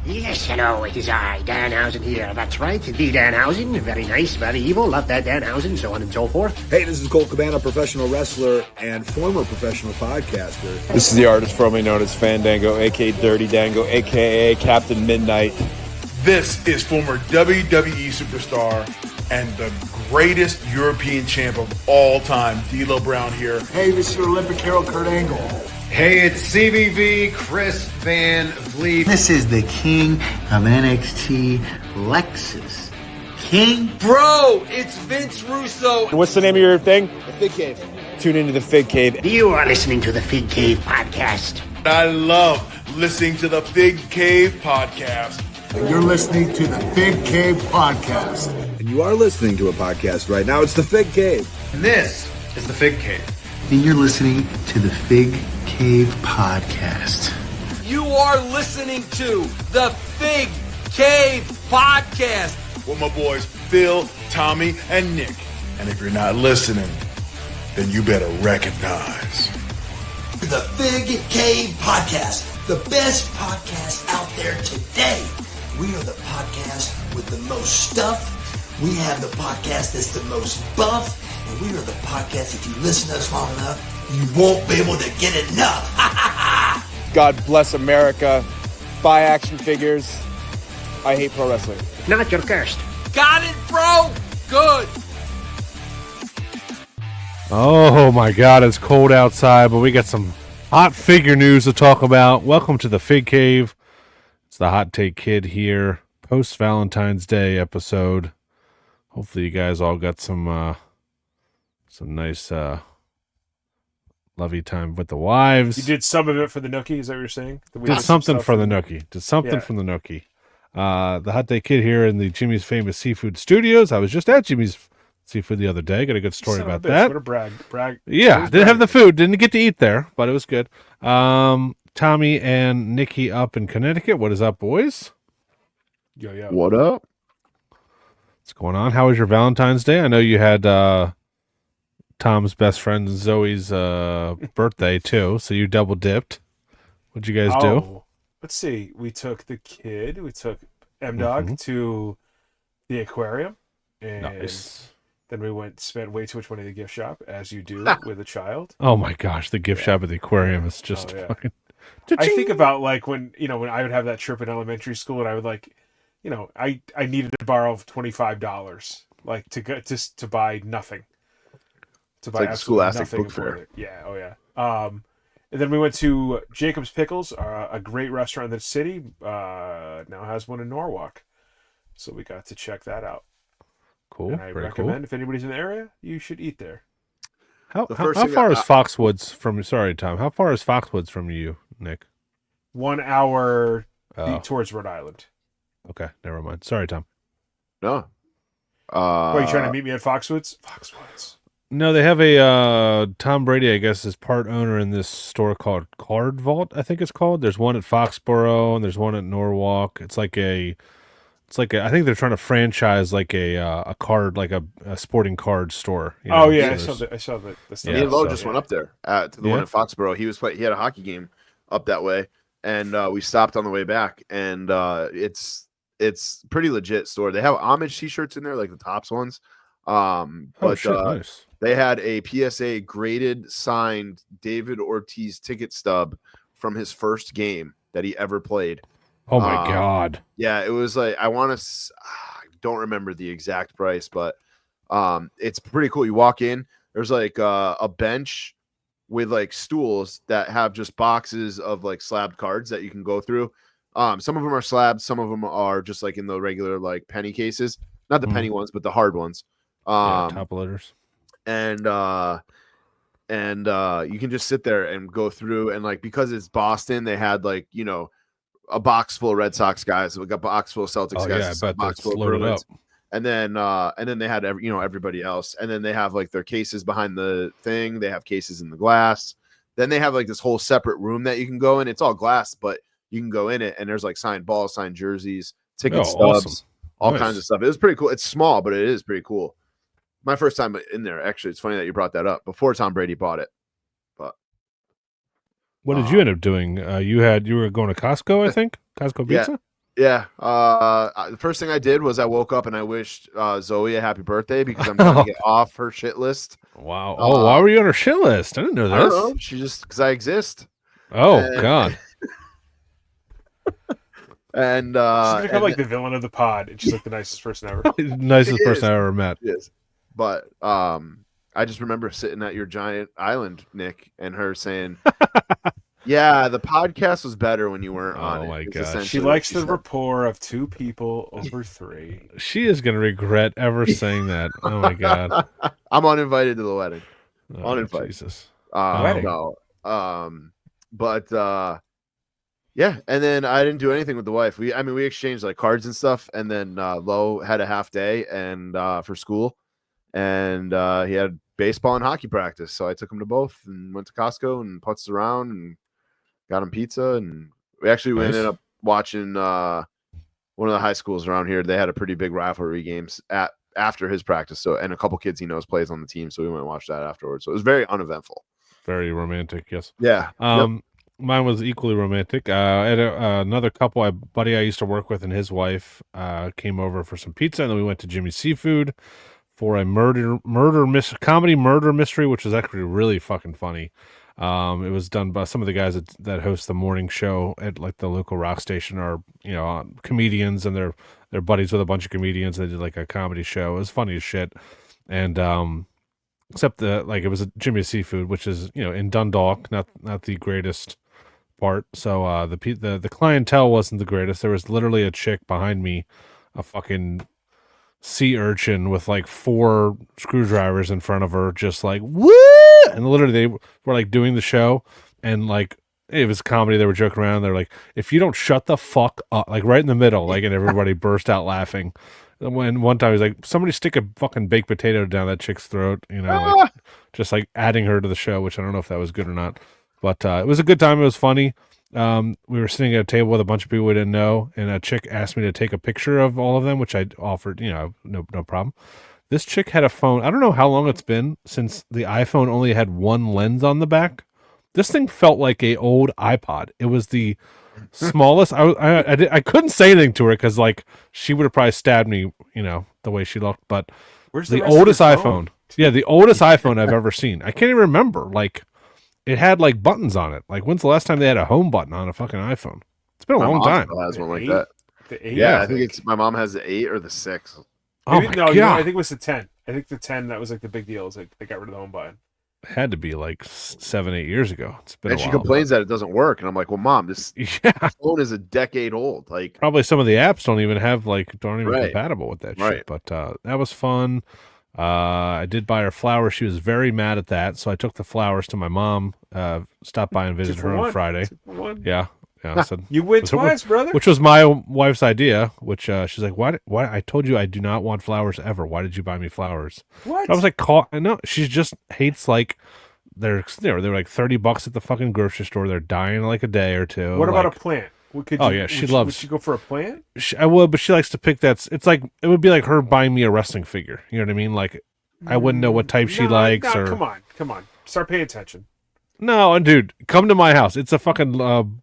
Yes, hello, it is I, Danhausen here. That's right, the Danhausen. Very nice, very evil. Love that Danhausen, so on and so forth. Hey, this is Cole Cabana, professional wrestler and former professional podcaster. This is the artist formerly known as Fandango, a.k.a. Dirty Dango, a.k.a. Captain Midnight. This is former WWE superstar and the greatest European champ of all time, D'Lo Brown here. Hey, this is your Olympic hero, Kurt Angle. Hey, it's CVV, Chris Van Vliet. This is the king of NXT, Lexus. King? Bro, it's Vince Russo. What's the name of your thing? The Fig Cave. Tune into the Fig Cave. You are listening to the Fig Cave Podcast. I love listening to the Fig Cave podcast. And you're listening to the Fig Cave Podcast. And you are listening to a podcast right now. It's the Fig Cave. And this is the Fig Cave. And you're listening to the Fig Cave Podcast. You are listening to the Fig Cave Podcast With my boys Phil, Tommy, and Nick. And if you're not listening, then you better recognize. The Fig Cave Podcast, the best podcast out there today. We are the podcast with the most stuff. We have the podcast that's the most buff. And we are the podcast, if you listen to us long enough, you won't be able to get enough. God bless America. Buy action figures. I hate pro wrestling. If not, you're cursed. Got it, bro? Good. Oh my God, it's cold outside, but we got some hot figure news to talk about. Welcome to the Fig Cave. It's the Hot Take Kid here, post Valentine's Day episode. Hopefully you guys all got some nice lovey time with the wives. You did some of it for the Nookie, is that what you're saying? Did something for the Nookie. Did something for the Nookie. The Hot Take Kid here in the Jimmy's Famous Seafood Studios. I was just at Jimmy's Seafood the other day. Got a good story about that. What a brag. Yeah, didn't have the food. Didn't get to eat there, but it was good. Tommy and Nikki up in Connecticut. What is up, boys? Yo. What up? What's going on? How was your Valentine's Day? I know you had Tom's best friend Zoe's birthday too, so you double dipped. What'd you guys do? Let's see. We took the kid. We took M-Dog to the aquarium. And Nice. then we spent way too much money at the gift shop, as you do with a child. Oh my gosh, the gift shop at the aquarium is just fucking. I think about like when I would have that trip in elementary school, and I would I needed to borrow $25 like to buy nothing. To buy like Scholastic Book Fair. Yeah. Oh yeah. And then we went to Jacob's Pickles, a great restaurant in the city. Now has one in Norwalk, so we got to check that out. Cool. And I recommend if anybody's in the area, you should eat there. How far is Foxwoods from? Sorry, Tom. How far is Foxwoods from you, Nick? 1 hour towards Rhode Island. Okay, never mind. Sorry, Tom. No. Are you trying to meet me at Foxwoods? Foxwoods. No, they have a Tom Brady, I guess, is part owner in this store called Card Vault, I think it's called. There's one at Foxborough and there's one at Norwalk. It's like I think they're trying to franchise like a card, like a sporting card store. You know? Oh yeah, I saw that. Me and Lo just went up there to the one in Foxborough. He had a hockey game up that way, and we stopped on the way back. And it's pretty legit store. They have homage T-shirts in there, like the Tops ones. Nice. They had a PSA graded signed David Ortiz ticket stub from his first game that he ever played. Oh my God. Yeah, it was like, I don't remember the exact price, but it's pretty cool. You walk in, there's like a bench with like stools that have just boxes of like slabbed cards that you can go through. Some of them are slabs, some of them are just like in the regular like penny cases, not the penny ones, but the hard ones. Top loaders. And you can just sit there and go through, and like because it's Boston, they had like a box full of Red Sox guys, we got a box full of Celtics guys, I a box full of Bruins, and then they had everybody else, and then they have like their cases behind the thing, they have cases in the glass, then they have like this whole separate room that you can go in. It's all glass, but you can go in it, and there's like signed balls, signed jerseys, ticket stubs, awesome. All kinds of stuff. It was pretty cool. It's small, but it is pretty cool. My first time in there, actually. It's funny that you brought that up before Tom Brady bought it. But what did you end up doing? You were going to Costco, I think. Costco Pizza. Yeah. The first thing I did was I woke up and I wished Zoe a happy birthday because I'm trying to get off her shit list. Wow. Oh, why were you on her shit list? I didn't know this. I don't know. She just because I exist. Oh God. And she's gonna become like the villain of the pod, and she's like the nicest person ever. Nicest person I ever met. Yes. But I just remember sitting at your giant island, Nick, and her saying, "Yeah, the podcast was better when you weren't on it." Oh my God. She likes the rapport of two people over three. She is gonna regret ever saying that. Oh my God. I'm uninvited to the wedding. Oh, Uninvited. Jesus. Wedding. No. But yeah, and then I didn't do anything with the wife. We exchanged like cards and stuff, and then Lo had a half day and for school, and he had baseball and hockey practice. So I took him to both and went to Costco and putzed around and got him pizza, and we ended up watching one of the high schools around here. They had a pretty big rivalry games after his practice. So, and a couple kids he knows plays on the team, so we went and watched that afterwards. So it was very uneventful. Very romantic, yes. Yeah. Mine was equally romantic. I had another couple, a buddy I used to work with, and his wife came over for some pizza, and then we went to Jimmy's Seafood for a comedy murder mystery, which was actually really fucking funny. It was done by some of the guys that host the morning show at like the local rock station, are comedians, and they're buddies with a bunch of comedians. They did like a comedy show. It was funny as shit, and except it was a Jimmy's Seafood, which is in Dundalk, not the greatest part. So the clientele wasn't the greatest. There was literally a chick behind me, a fucking sea urchin with like 4 screwdrivers in front of her, just like woo, and literally they were like doing the show, and like it was comedy. They were joking around. They're like, if you don't shut the fuck up, like right in the middle, like, and everybody burst out laughing. When one time he's like, somebody stick a fucking baked potato down that chick's throat, like, just like adding her to the show, which I don't know if that was good or not, but it was a good time. It was funny. We were sitting at a table with a bunch of people we didn't know, and a chick asked me to take a picture of all of them, which I offered, no problem. This chick had a phone. I don't know how long it's been since the iPhone only had one lens on the back. This thing felt like a old iPod. It was the smallest. I couldn't say anything to her because like she would have probably stabbed me, the way she looked. But where's the oldest iPhone? Yeah, the oldest iPhone I've ever seen. I can't even remember. Like it had like buttons on it. Like when's the last time they had a home button on a fucking iPhone? It's been a long time. Still has one like that. The 8? Yeah, I think it's my mom has the 8 or the 6. Oh my God. I think it was the 10. I think the 10, that was like the big deal. Is like they got rid of the home button. It had to be like 7-8 years ago. It's been. And a she while, complains that it doesn't work, and I'm like, well, Mom, this phone is a decade old. Like probably some of the apps aren't even Right. compatible with that Right. shit. But that was fun. I did buy her flowers. She was very mad at that, so I took the flowers to my mom. Stopped by and visited her on Friday. Yeah. I said, you win twice, brother. Which was my wife's idea. Which she's like, why? I told you I do not want flowers ever. Why did you buy me flowers? What? I was like, I know. She just hates like they're like $30 at the fucking grocery store. They're dying in like a day or two. What about a plant? She loves. Would she go for a plant? I would, but she likes to pick that. It's like it would be like her buying me a wrestling figure. You know what I mean? Like I wouldn't know what type she likes. Or come on, start paying attention. No, and dude, come to my house. It's a fucking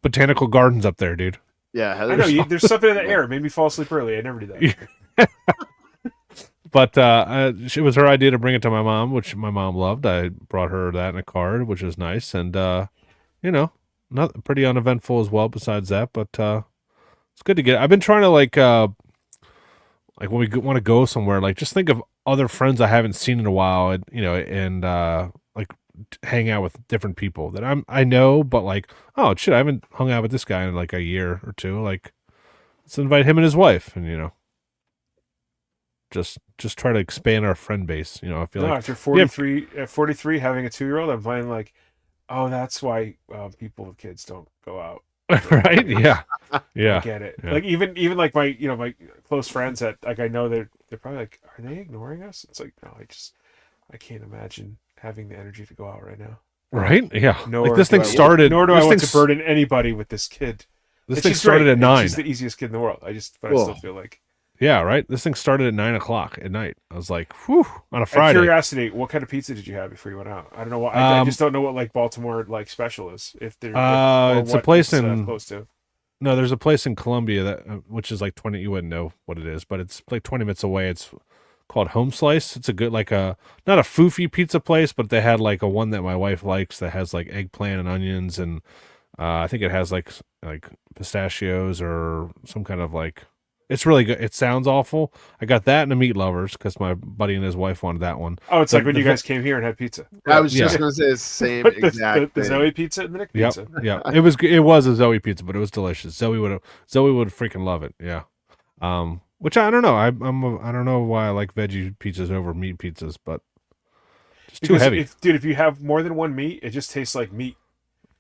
botanical gardens up there, dude. Yeah, I know. There's something in the air. It made me fall asleep early. I never do that. But it was her idea to bring it to my mom, which my mom loved. I brought her that in a card, which was nice, and not pretty uneventful as well. Besides that, but it's good to get. I've been trying to like when we want to go somewhere, like just think of other friends I haven't seen in a while, and like hang out with different people that I know, but like, oh shit, I haven't hung out with this guy in like a year or two. Like, let's invite him and his wife, and just try to expand our friend base. I feel like after 43, having a 2-year-old, I'm finding like, oh, that's why people with kids don't go out. Right? Yeah. I get it. Yeah. Like even like my my close friends that like I know they're probably like, are they ignoring us? It's like, no, I can't imagine having the energy to go out right now. Right? Yeah. Nor like this thing started. Nor do I want to burden anybody with this kid. This thing started at 9. She's the easiest kid in the world. I still feel like. Yeah, right. This thing started at 9:00 at night. I was like, whew, on a Friday. Out of curiosity, what kind of pizza did you have before you went out? I don't know what. I just don't know what like Baltimore like special is. If they're it's a place in close to. No, there's a place in Columbia that which is like 20. You wouldn't know what it is, but it's like 20 minutes away. It's called Home Slice. It's a good like a not a foofy pizza place, but they had like a one that my wife likes that has like eggplant and onions and I think it has like pistachios or some kind of like. It's really good. It sounds awful. I got that and the Meat Lovers because my buddy and his wife wanted that one. Oh, it's like when you guys came here and had pizza. I was just going to say the same exact the thing. Zoe pizza and the Nick pizza. Yeah. It was a Zoe pizza, but it was delicious. Zoe would freaking love it. Yeah. Which I don't know. I don't know why I like veggie pizzas over meat pizzas, but it's too heavy. If you have more than one meat, it just tastes like meat.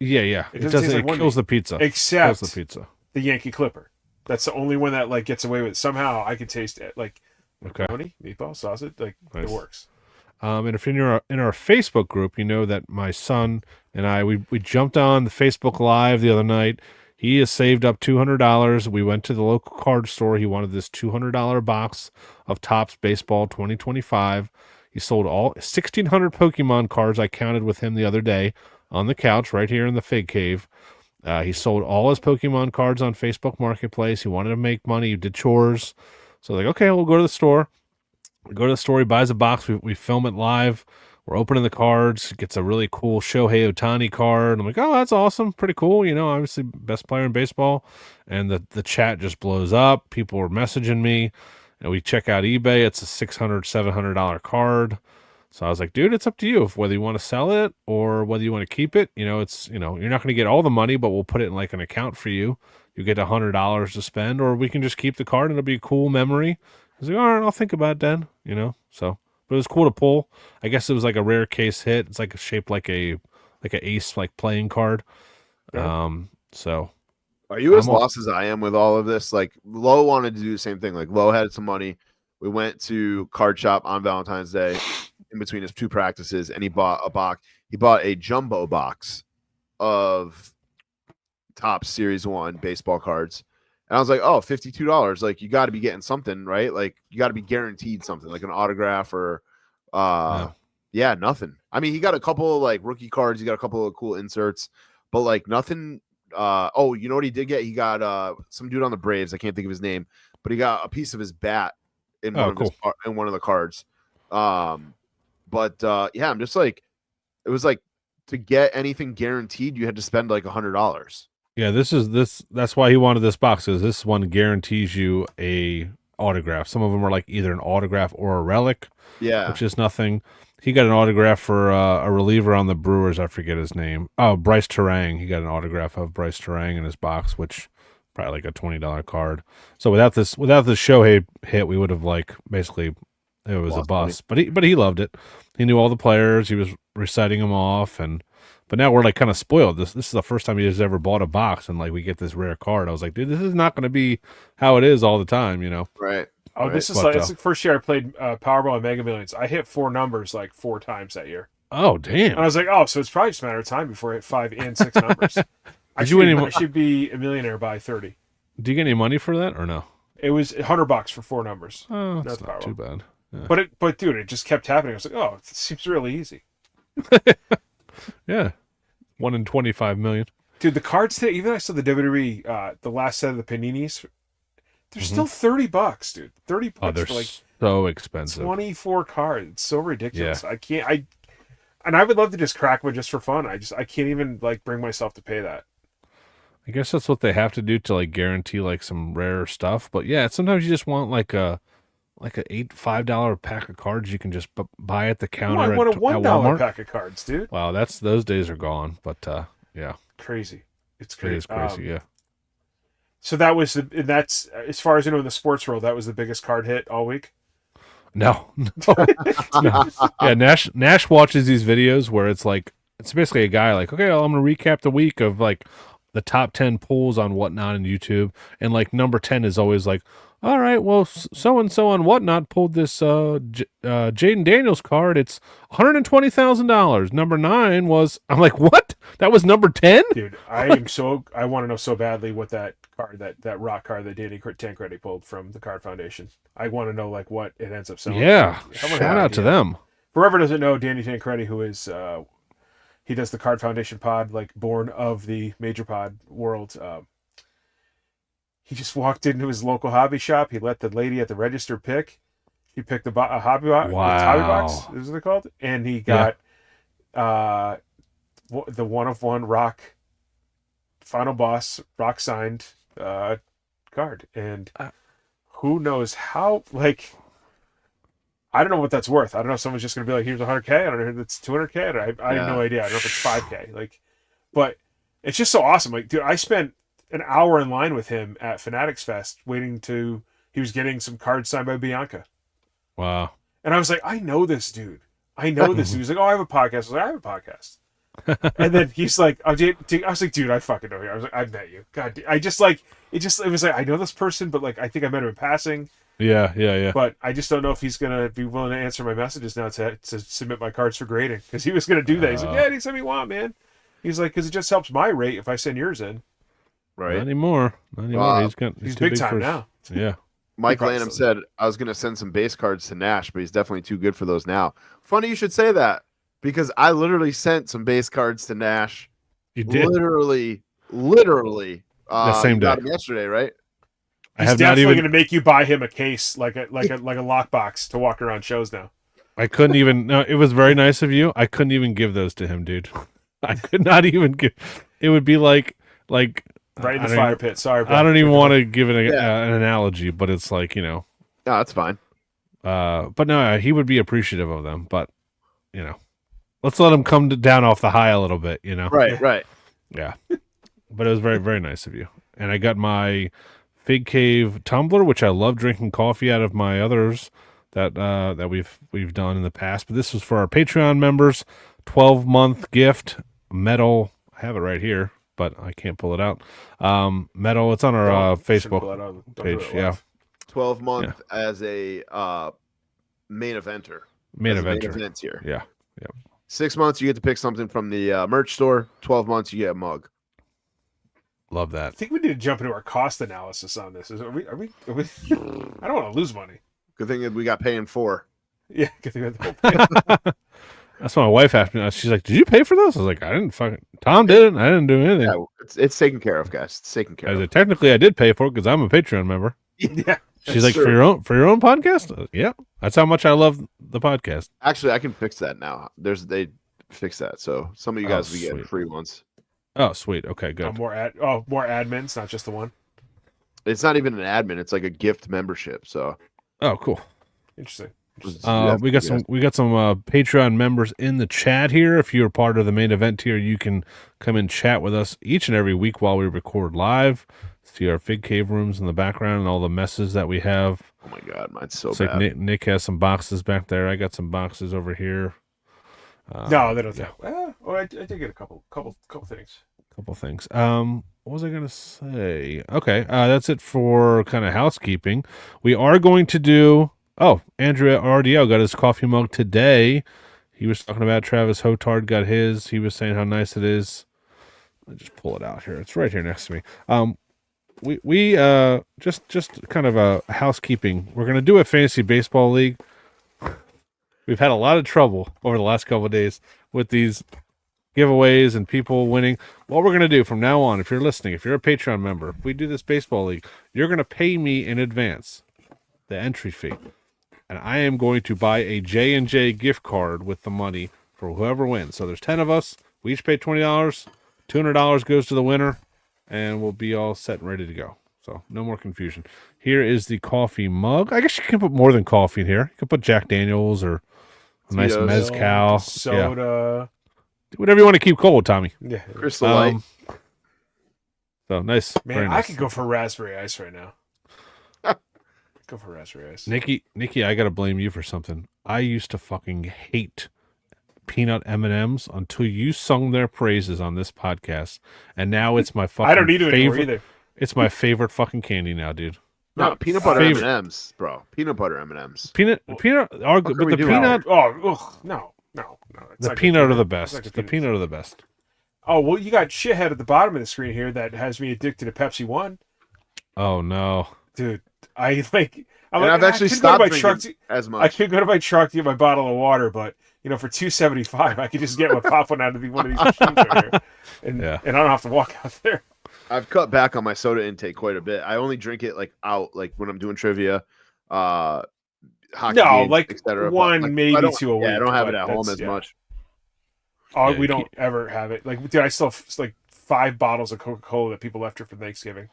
Yeah. It doesn't taste like it kills the pizza. Except kills the pizza. The Yankee Clipper. That's the only one that like gets away with it. Somehow I can taste it like macaroni, meatball, sausage, like nice. It works. And if you're in our Facebook group, you know that my son and I we jumped on the Facebook Live the other night. He has saved up $200. We went to the local card store. He wanted this $200 box of Topps Baseball 2025. He sold all 1,600 Pokemon cards. I counted with him the other day on the couch right here in the Fig Cave. He sold all his Pokemon cards on Facebook Marketplace. He wanted to make money. He did chores. So like, okay, we'll go to the store. We go to the store. He buys a box. We film it live. We're opening the cards. Gets a really cool Shohei Ohtani card. I'm like, oh, that's awesome. Pretty cool. You know, obviously best player in baseball. And the chat just blows up. People are messaging me. And we check out eBay. It's a $600, $700 card. So I was like, dude, it's up to you whether you want to sell it or whether you want to keep it. You know, you're not going to get all the money, but we'll put it in like an account for you. You get $100 to spend, or we can just keep the card and it'll be a cool memory. I was like, all right, I'll think about it then, you know? So, but it was cool to pull. I guess it was like a rare case hit. It's like shaped like an ace, like playing card. Yeah. So. Are you as lost as I am with all of this? Like Lo wanted to do the same thing. Like Lo had some money. We went to Card Shop on Valentine's Day in between his two practices, and he bought a box. He bought a jumbo box of Topps Series 1 baseball cards. And I was like, oh, $52. Like, you got to be getting something, right? Like, you got to be guaranteed something, like an autograph or, nothing. I mean, he got a couple of, like, rookie cards. He got a couple of cool inserts, but, like, nothing. You know what he did get? He got some dude on the Braves. I can't think of his name, but he got a piece of his bat in one of the cards. I'm just like, it was like to get anything guaranteed, you had to spend like $100. Yeah, that's why he wanted this box, because this one guarantees you a autograph. Some of them are like either an autograph or a relic. Yeah. Which is nothing. He got an autograph for a reliever on the Brewers. I forget his name. Oh, Bryce Terang. He got an autograph of Bryce Terang in his box, which probably like a $20 card. So without this Shohei hit, we would have like basically it was lost a bust. Money. But he loved it. He knew all the players. He was reciting them off, but now we're like kind of spoiled. This is the first time he has ever bought a box, and like we get this rare card. I was like, dude, this is not going to be how it is all the time, you know? Right. Oh, this is it's the first year I played Powerball and Mega Millions. I hit 4 numbers like 4 times that year. Oh, damn. And I was like, oh, so it's probably just a matter of time before I hit 5 and 6 numbers. I should be a millionaire by 30. Do you get any money for that or no? It was $100 for 4 numbers. Oh, that's not too bad. Yeah. But dude, it just kept happening. I was like, oh, it seems really easy. Yeah. 1 in 25 million. Dude, the cards today, even I saw the WWE, the last set of the Paninis, they're still $30, dude. $30 they're for like so expensive. 24 cards. It's so ridiculous. Yeah. I would love to just crack one just for fun. I can't even like bring myself to pay that. I guess that's what they have to do to like guarantee like some rare stuff. But yeah, sometimes you just want like a $5 pack of cards you can just buy at the counter. I want a $1 pack of cards, dude. Wow, those days are gone. But yeah, crazy. It's crazy. It is crazy. Yeah. So that's as far as you know in the sports world, that was the biggest card hit all week. No. Yeah, Nash watches these videos where it's basically a guy like, okay, I'm gonna recap the week of like the top 10 pulls on Whatnot on YouTube, and like number 10 is always like, all right, well, so and so on Whatnot pulled this Jaden Daniels card. It's $120,000. Number 9 was. I'm like, what? That was number 10, dude. I want to know so badly what that card, that rock card that Danny Tancredi pulled from the Card Foundation. I want to know like what it ends up selling. Yeah, shout out to them. Whoever doesn't know Danny Tancredi, who is he does the Card Foundation pod, like born of the Major Pod world. he just walked into his local hobby shop. He let the lady at the register pick. He picked a hobby box. Wow. Hobby box, is what it called? And he got the 1 of 1 rock final boss rock signed card. And who knows how, like, I don't know what that's worth. I don't know if someone's just going to be like, here's 100K. I don't know if it's 200K. I have no idea. I don't know if it's 5K. Like, but it's just so awesome. Like, dude, I spent an hour in line with him at Fanatics Fest waiting he was getting some cards signed by Bianca. Wow. And I was like, I know this dude. I know this. He was like, oh, I have a podcast. I was like, I have a podcast. And then he's like, oh, I was like, dude, I fucking know you. I was like, I've met you. God, I just like, it was like, I know this person, but like, I think I met him in passing. Yeah. But I just don't know if he's going to be willing to answer my messages now to submit my cards for grading. Because he was going to do that. He's like, yeah, anytime you want, man. He's like, because it just helps my rate if I send yours in. Right. Not anymore. He's big time now. Yeah. Mike Lanham said I was going to send some base cards to Nash, but he's definitely too good for those now. Funny you should say that, because I literally sent some base cards to Nash. You did? Literally. The same day. Got him yesterday, right? He's definitely going to make you buy him a case, like a lockbox to walk around shows now. I couldn't even. No, it was very nice of you. I couldn't even give those to him, dude. I could not even give. It would be like right in the fire pit. Sorry, bro. I don't even want to give it an analogy, but it's like, No, that's fine. But no, he would be appreciative of them. But let's let him come down off the high a little bit. Right. Yeah. But it was very, very nice of you. And I got my Fig Cave tumbler, which I love drinking coffee out of my others that we've done in the past. But this was for our Patreon members, 12-month gift, metal. I have it right here, but I can't pull it out. Metal. It's on our Facebook page. Yeah. 12-month as a main eventer. Main event here. Yeah. 6 months you get to pick something from the merch store. 12 months you get a mug. Love that. I think we need to jump into our cost analysis on this. Are we I don't want to lose money. Good thing that we got paying for. Yeah, good thing we got That's what my wife asked me. She's like, "Did you pay for this?" I was like, "I didn't fucking. Tom didn't. I didn't do anything." Yeah, it's taken care of, guys. It's taken care of. Technically, I did pay for it because I'm a Patreon member. Yeah. She's like, true. for your own podcast. Yeah, that's how much I love the podcast. Actually, I can fix that now. They fix that, so some of you guys will get free ones. Oh, sweet. Okay, good. More admins, not just the one. It's not even an admin. It's like a gift membership. So. Oh, cool. Interesting. We got some Patreon members in the chat here. If you're part of the main event here, you can come and chat with us each and every week while we record live. See our Fig Cave rooms in the background and all the messes that we have. Oh my God, mine's so bad. Like Nick has some boxes back there. I got some boxes over here. No, they don't. Yeah. I did get a couple things. Couple things. What was I gonna say? Okay, that's it for kind of housekeeping. We are going to do. Oh, Andrea RDL got his coffee mug today. He was talking about Travis Hotard got his. He was saying how nice it is. Let me just pull it out here. It's right here next to me. We just kind of a housekeeping. We're gonna do a fantasy baseball league. We've had a lot of trouble over the last couple of days with these giveaways and people winning. What we're gonna do from now on, if you're listening, if you're a Patreon member, if we do this baseball league, you're gonna pay me in advance the entry fee. And I am going to buy a J&J gift card with the money for whoever wins. So there's 10 of us. We each pay $20. $200 goes to the winner, and we'll be all set and ready to go. So no more confusion. Here is the coffee mug. I guess you can put more than coffee in here. You can put Jack Daniels or a nice mezcal. Soda. Do whatever you want to keep cold, Tommy. Yeah. Crystal Light. So nice. Man, nice. I could go for raspberry ice right now. Go for raspberry ice. Nikki, I gotta blame you for something. I used to fucking hate peanut M&Ms until you sung their praises on this podcast, and now it's my fucking. I don't need it anymore either. It's my favorite fucking candy now, dude. No, peanut butter M&Ms, bro. Peanut butter M&Ms. Peanut are good, but the peanut. No. The peanut are the best. The peanut are the best. Oh well, you got shithead at the bottom of the screen here that has me addicted to Pepsi One. Oh no, dude. I've actually stopped drinking as much. I could go to my truck to get my bottle of water, but for $2.75, I could just get my pop one out of one of these machines right here, and I don't have to walk out there. I've cut back on my soda intake quite a bit. I only drink it like out, like when I'm doing trivia, hockey games, like etc. one, Like, maybe two a week. I don't have it but at home that's- as much. Oh, Yeah, we don't ever have it. Like, dude, I still have like 5 bottles of Coca-Cola that people left here for Thanksgiving.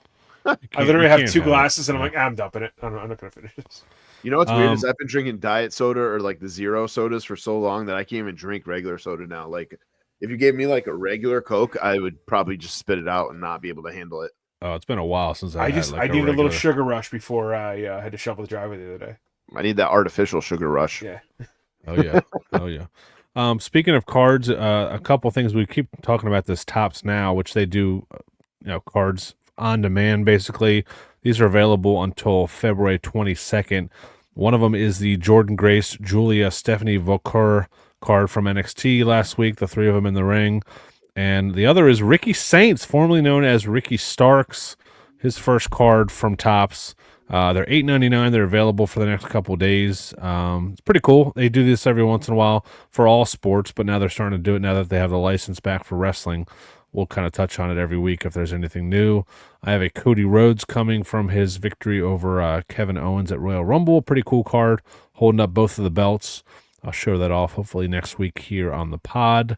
I literally have 2 glasses, and I'm like, I'm dumping it. I'm not gonna finish this. You know what's weird is I've been drinking diet soda or like the zero sodas for so long that I can't even drink regular soda now. Like, if you gave me like a regular Coke, I would probably just spit it out and not be able to handle it. Oh, it's been a while since I had, like, needed a little sugar rush before I had to shovel the driveway the other day. I need that artificial sugar rush. Yeah. Oh yeah. Oh yeah. Speaking of cards, a couple things we keep talking about this Tops Now, which they do, cards on demand. Basically, these are available until February 22nd. One of them is the Jordan Grace, Julia, Stephanie Vauquer card from NXT last week. The 3 of them in the ring, and the other is Ricky Saints, formerly known as Ricky Starks. His first card from Tops. They're $8.99. They're available for the next couple of days. It's pretty cool. They do this every once in a while for all sports, but now they're starting to do it now that they have the license back for wrestling. We'll kind of touch on it every week if there's anything new. I have a Cody Rhodes coming from his victory over Kevin Owens at Royal Rumble. Pretty cool card, holding up both of the belts. I'll show that off hopefully next week here on the pod.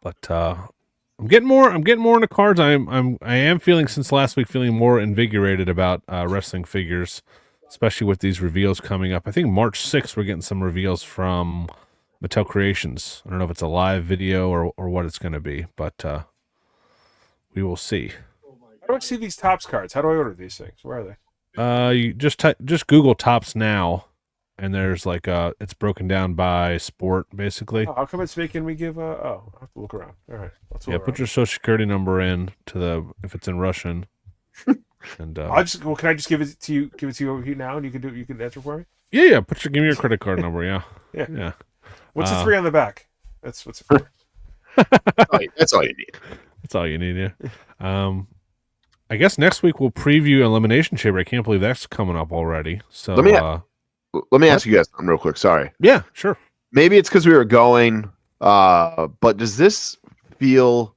But I'm getting more into cards. I am feeling, since last week, feeling more invigorated about wrestling figures, especially with these reveals coming up. I think March 6th we're getting some reveals from Mattel Creations. I don't know if it's a live video or what it's going to be, but we will see. How do I see these Tops cards? How do I order these things? Where are they? You just Google Tops Now, and there's like it's broken down by sport basically. Oh, how come it's making me give I'll have to look around. All right, let's Yeah, put your social security number in if it's in Russian. And can I just give it to you? Give it to you now, and you can answer for me. Yeah. Give me your credit card number. Yeah. Yeah. What's the 3 on the back? What's it for? That's all you need. That's all you need. Yeah. I guess next week we'll preview Elimination Chamber. I can't believe that's coming up already. So let me ask you guys something real quick. Sorry. Yeah, sure. Maybe it's because we were going, but does this feel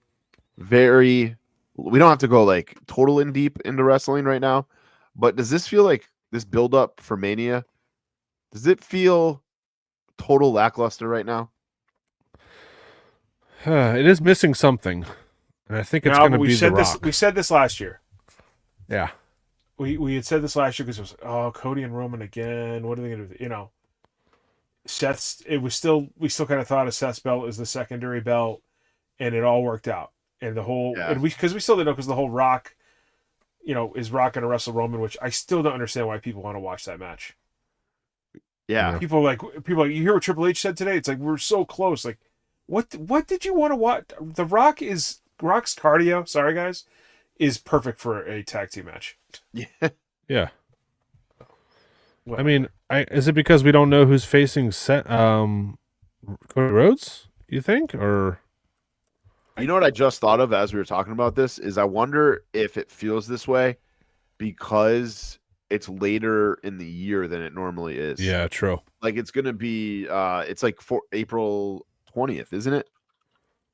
very? We don't have to go like total in deep into wrestling right now, but does this feel like this build up for Mania? Does it feel total lackluster right now? It is missing something, and I think it's going to be The Rock. We said this last year. Yeah. We had said this last year because it was Cody and Roman again. What are they going to do? Seth's. We still kind of thought of Seth's belt as the secondary belt, and it all worked out. And the whole because we still didn't know, because the whole Rock, is Rock going to wrestle Roman, which I still don't understand why people want to watch that match. Yeah, people like you hear what Triple H said today. It's like, we're so close. Like, what did you want to watch? The Rock's cardio. Sorry guys, is perfect for a tag team match. Yeah. Well, I mean, is it because we don't know who's facing Cody Rhodes? You think, or? You know what I just thought of as we were talking about this is I wonder if it feels this way because it's later in the year than it normally is. Yeah, true. Like it's gonna be it's like for April 20th, isn't it?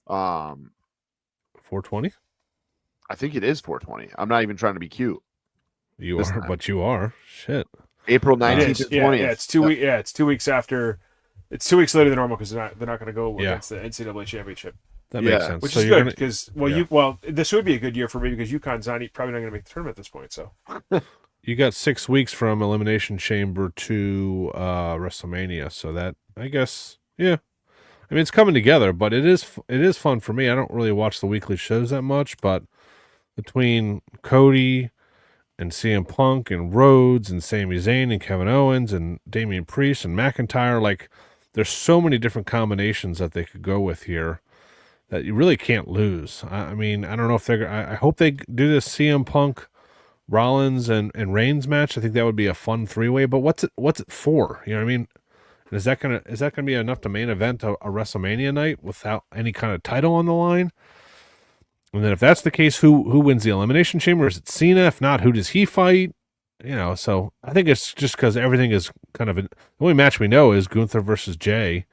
420? I think it is 420. I'm not even trying to be cute. You are, but you are. Shit. April 19th and 20th. Yeah, it's 2 weeks. Yeah, it's 2 weeks after. It's 2 weeks later than normal because they're not going to go against the NCAA championship. That makes sense. Which is good because this would be a good year for me because UConn's probably not going to make the tournament at this point. So you got 6 weeks from Elimination Chamber to WrestleMania, so that, I guess, yeah. I mean, it's coming together, but it is fun for me. I don't really watch the weekly shows that much, but between Cody and CM Punk and Rhodes and Sami Zayn and Kevin Owens and Damian Priest and McIntyre, like, there's so many different combinations that they could go with here that you really can't lose. I mean, I don't know if I hope they do this CM Punk, Rollins, and Reigns match. I think that would be a fun 3-way. But what's it for? You know what I mean? Is that gonna be enough to main event a WrestleMania night without any kind of title on the line? And then if that's the case, who wins the Elimination Chamber? Is it Cena? If not, who does he fight? So I think it's just because everything is kind of the only match we know is Gunther versus Jay,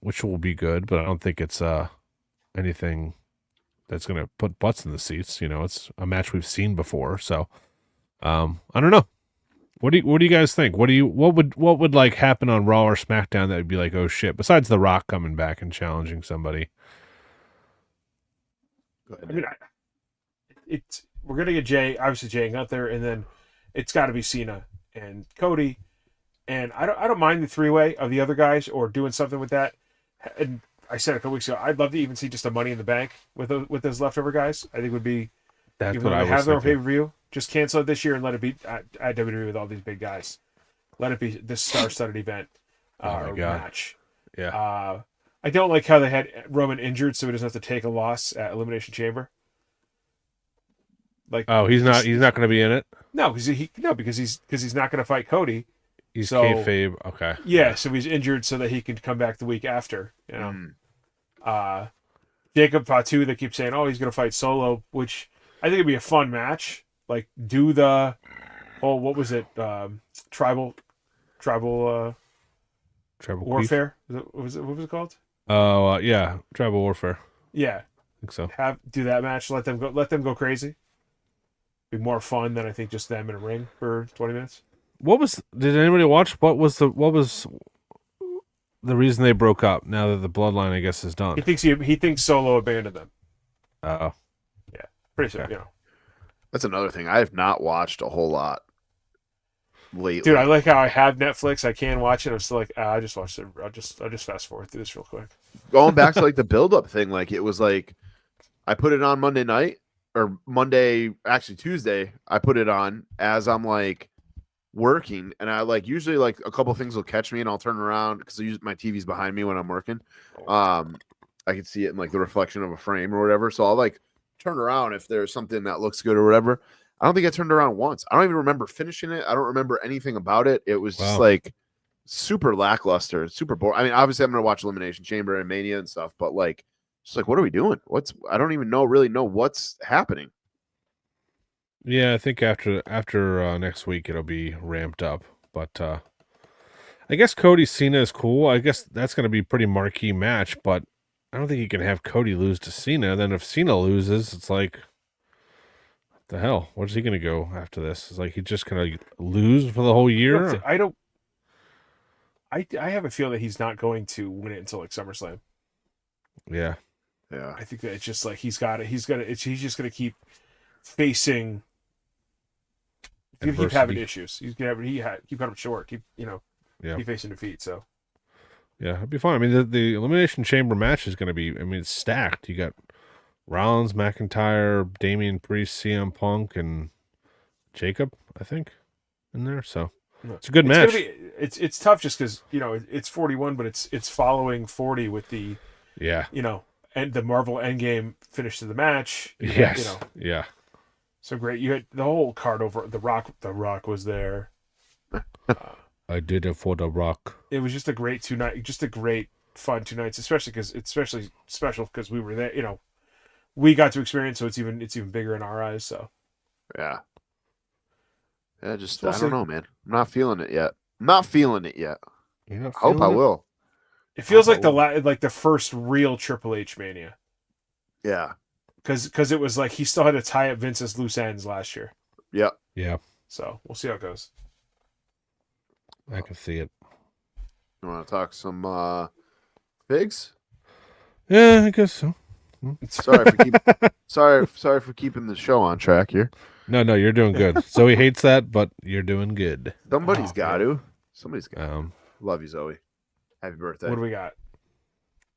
which will be good, but I don't think it's anything that's going to put butts in the seats. It's a match we've seen before. So, I don't know. What do you guys think? What would like happen on Raw or SmackDown that would be like, oh shit, besides The Rock coming back and challenging somebody? I mean, we're gonna get Jay and Gunther, and then it's got to be Cena and Cody, and I don't mind the 3-way of the other guys or doing something with that. And I said a couple weeks ago, I'd love to even see just a Money in the Bank with those leftover guys. I think would be that's even what though I they was have their own thinking. pay-per-view. Just cancel it this year and let it be at WWE with all these big guys. Let it be this star-studded event or match. Yeah. I don't like how they had Roman injured, so he doesn't have to take a loss at Elimination Chamber. Like, he's not going to be in it. No, because he's not going to fight Cody. He's so, kayfabe. Okay. Yeah, so he's injured so that he can come back the week after. Jacob Fatu, they keep saying, he's going to fight Solo, which I think it'd be a fun match. Like, do the what was it? Tribal warfare. What was it called? Oh, yeah, tribal warfare. Yeah, I think so. Do that match. Let them go crazy. Be more fun than I think just them in a ring for 20 minutes. Did anybody watch? What was the reason they broke up? Now that the bloodline, I guess, is done. He thinks Solo abandoned them. Oh, yeah, pretty sure. That's another thing. I have not watched a whole lot lately. Dude, I like how I have Netflix. I can watch it. I'm still like, I just watched it. I'll just fast forward through this real quick. Going back to like the build-up thing, like it was like I put it on Monday night or actually Tuesday. I put it on as I'm like working, and I like usually like a couple things will catch me, and I'll turn around because my TV's behind me when I'm working. I can see it in like the reflection of a frame or whatever. So I'll like turn around if there's something that looks good or whatever. I don't think I turned around once. I don't even remember finishing it. I don't remember anything about it. It was just like super lackluster, super boring. I mean, obviously I'm going to watch Elimination Chamber and Mania and stuff, but like, just like, what are we doing? I don't even really know what's happening. Yeah, I think after next week it'll be ramped up. But I guess Cody Cena is cool. I guess that's going to be a pretty marquee match, but I don't think you can have Cody lose to Cena. Then if Cena loses, it's like, what the hell? Where's he going to go after this? It's like he's just going to lose for the whole year? I have a feel that he's not going to win it until like SummerSlam. Yeah. I think that it's just like he's just going to keep facing. He's going to keep having issues. He's going to keep cutting him short. Keep facing defeat. So. Yeah, it'd be fun. I mean, the Elimination Chamber match is going to be, it's stacked. You got Rollins, McIntyre, Damian Priest, CM Punk, and Jacob, I think, in there. So it's a good match. It's tough just because, it's 41, but it's following 40 with the, and the Marvel Endgame finish to the match. Yes. Yeah. So great. You had the whole card over The Rock. The Rock was there. I did it for The Rock. It was just a great fun 2 nights, especially because it's especially special because we were there. We got to experience, so it's even bigger in our eyes. So, yeah. I don't know, man. I'm not feeling it yet. I hope I will. It feels like the first real Triple H Mania. Yeah. Because it was like he still had to tie up Vince's loose ends last year. Yep. Yeah. So we'll see how it goes. I can see it. You want to talk some figs? Yeah, I guess so. Sorry for keeping the show on track here. No, you're doing good. Zoe hates that, but you're doing good. Somebody's got to. Love you, Zoe. Happy birthday. What do we got?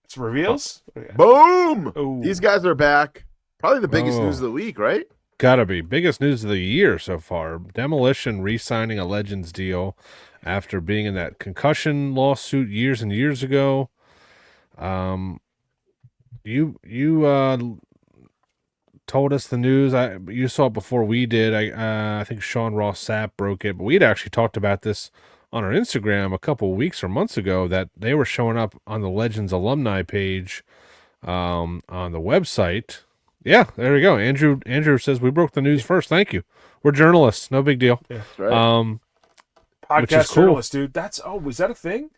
It's reveals? Boom! Ooh. These guys are back. Probably the biggest news of the week, right? Gotta be. Biggest news of the year so far. Demolition re-signing a Legends deal after being in that concussion lawsuit years and years ago. You told us the news. You saw it before we did. I think Sean Ross Sapp broke it, but we'd actually talked about this on our Instagram a couple weeks or months ago that they were showing up on the Legends alumni page on the website. Yeah, there we go. Andrew says we broke the news first. Thank you. We're journalists. No big deal. Yeah, that's right. Podcast journalist, dude. Was that a thing?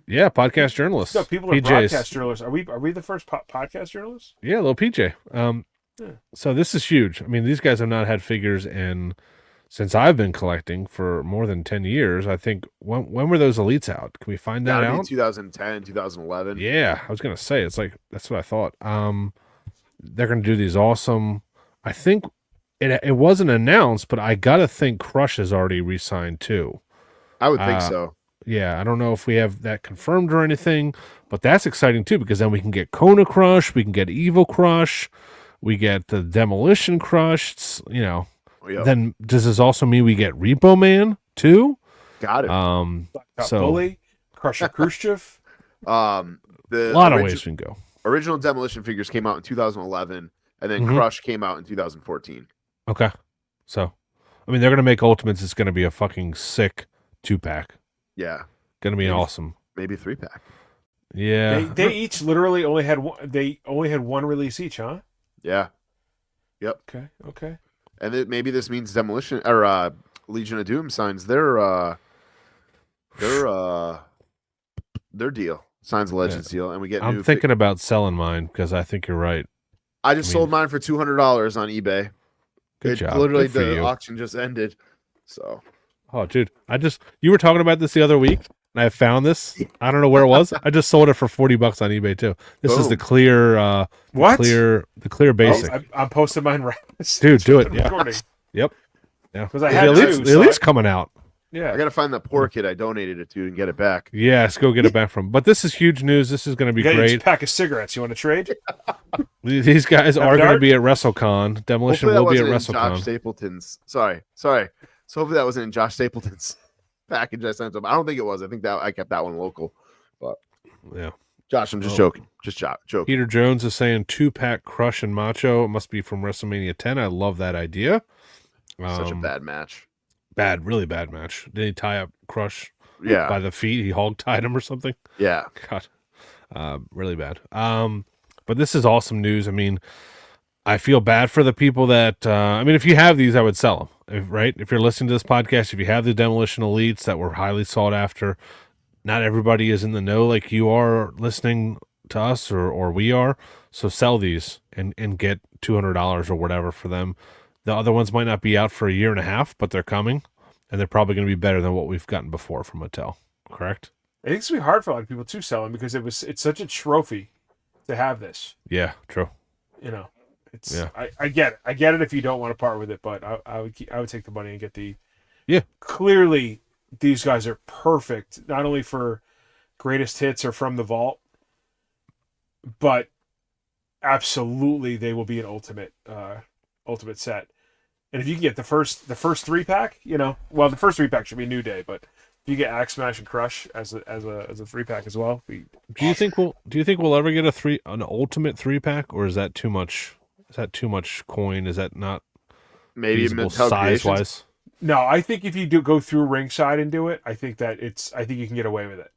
Yeah, podcast journalists. No, people are broadcast journalists. Are we the first podcast journalists? Yeah, little PJ. Yeah. So this is huge. I mean, these guys have not had figures since I've been collecting for more than 10 years. I think when were those elites out? Can we find that Gotta be out? 2010, 2011. Yeah, I was gonna say it's like that's what I thought. They're gonna do these awesome. I think it wasn't announced, but I gotta think Crush has already re-signed too. I would think so. Yeah, I don't know if we have that confirmed or anything, but that's exciting too because then we can get Kona Crush, we can get Evil Crush, we get the Demolition Crush. It's, Then does this also mean we get Repo Man too? Got it. So Bully, Crusher Khrushchev. A lot of ways we can go. Original Demolition figures came out in 2011, and then Crush came out in 2014. Okay, so I mean they're gonna make Ultimates. It's gonna be a fucking sick 2-pack. Yeah, Gonna be awesome. Maybe 3-pack. Yeah, They each literally only had one. They only had one release each, huh? Yeah. Yep. Okay. And maybe this means Demolition or Legion of Doom signs their deal, signs a Legends deal, and we get. I'm thinking about selling mine because I think you're right. I sold mine for $200 on eBay. Good job. Literally, Good for the you. auction just ended. So. Oh, dude, you were talking about this the other week, and I found this. I don't know where it was. I just sold it for $40 on eBay too. This is the clear, the clear basic. I'm posting mine right. Dude, do it. Yeah. Yep. Yeah. Because I had the Elite's coming out. Yeah. I gotta find the poor kid I donated it to and get it back. Yes, go get it back from. But this is huge news. This is going to be Get great. a pack of cigarettes. You want to trade? These guys are going to be at WrestleCon. Demolition will be at WrestleCon. Josh Stapleton's. Sorry. So hopefully that wasn't in Josh Stapleton's package I sent him. I don't think it was. I think that I kept that one local. But yeah, Josh, I'm just joking. Just joking. Peter Jones is saying 2-pack Crush and Macho. It must be from WrestleMania 10. I love that idea. Such a bad match. Really bad match. Did he tie up Crush? Yeah, by the feet. He hog tied him or something. Yeah, God, really bad. But this is awesome news. I mean, I feel bad for the people that. If you have these, I would sell them. Right? If you're listening to this podcast, if you have the Demolition Elites that were highly sought after, not everybody is in the know like you are listening to us or we are. So sell these and get $200 or whatever for them. The other ones might not be out for a year and a half, but they're coming, and they're probably going to be better than what we've gotten before from Mattel. Correct? I think it's gonna be hard for a lot of people to sell them because it's such a trophy to have this. Yeah, true. I get it. I get it if you don't want to part with it, but I would take the money and get the. Yeah. Clearly, these guys are perfect, not only for greatest hits or from the vault, but absolutely they will be an ultimate set. And if you can get the first 3-pack, the first 3-pack should be New Day, but if you get Axe Smash and Crush as a 3-pack as well, do you think we'll ever get an ultimate 3-pack, or is that too much? Is that too much coin? Is that not maybe size wise? No, I think if you do go through ringside and do it, I think you can get away with it.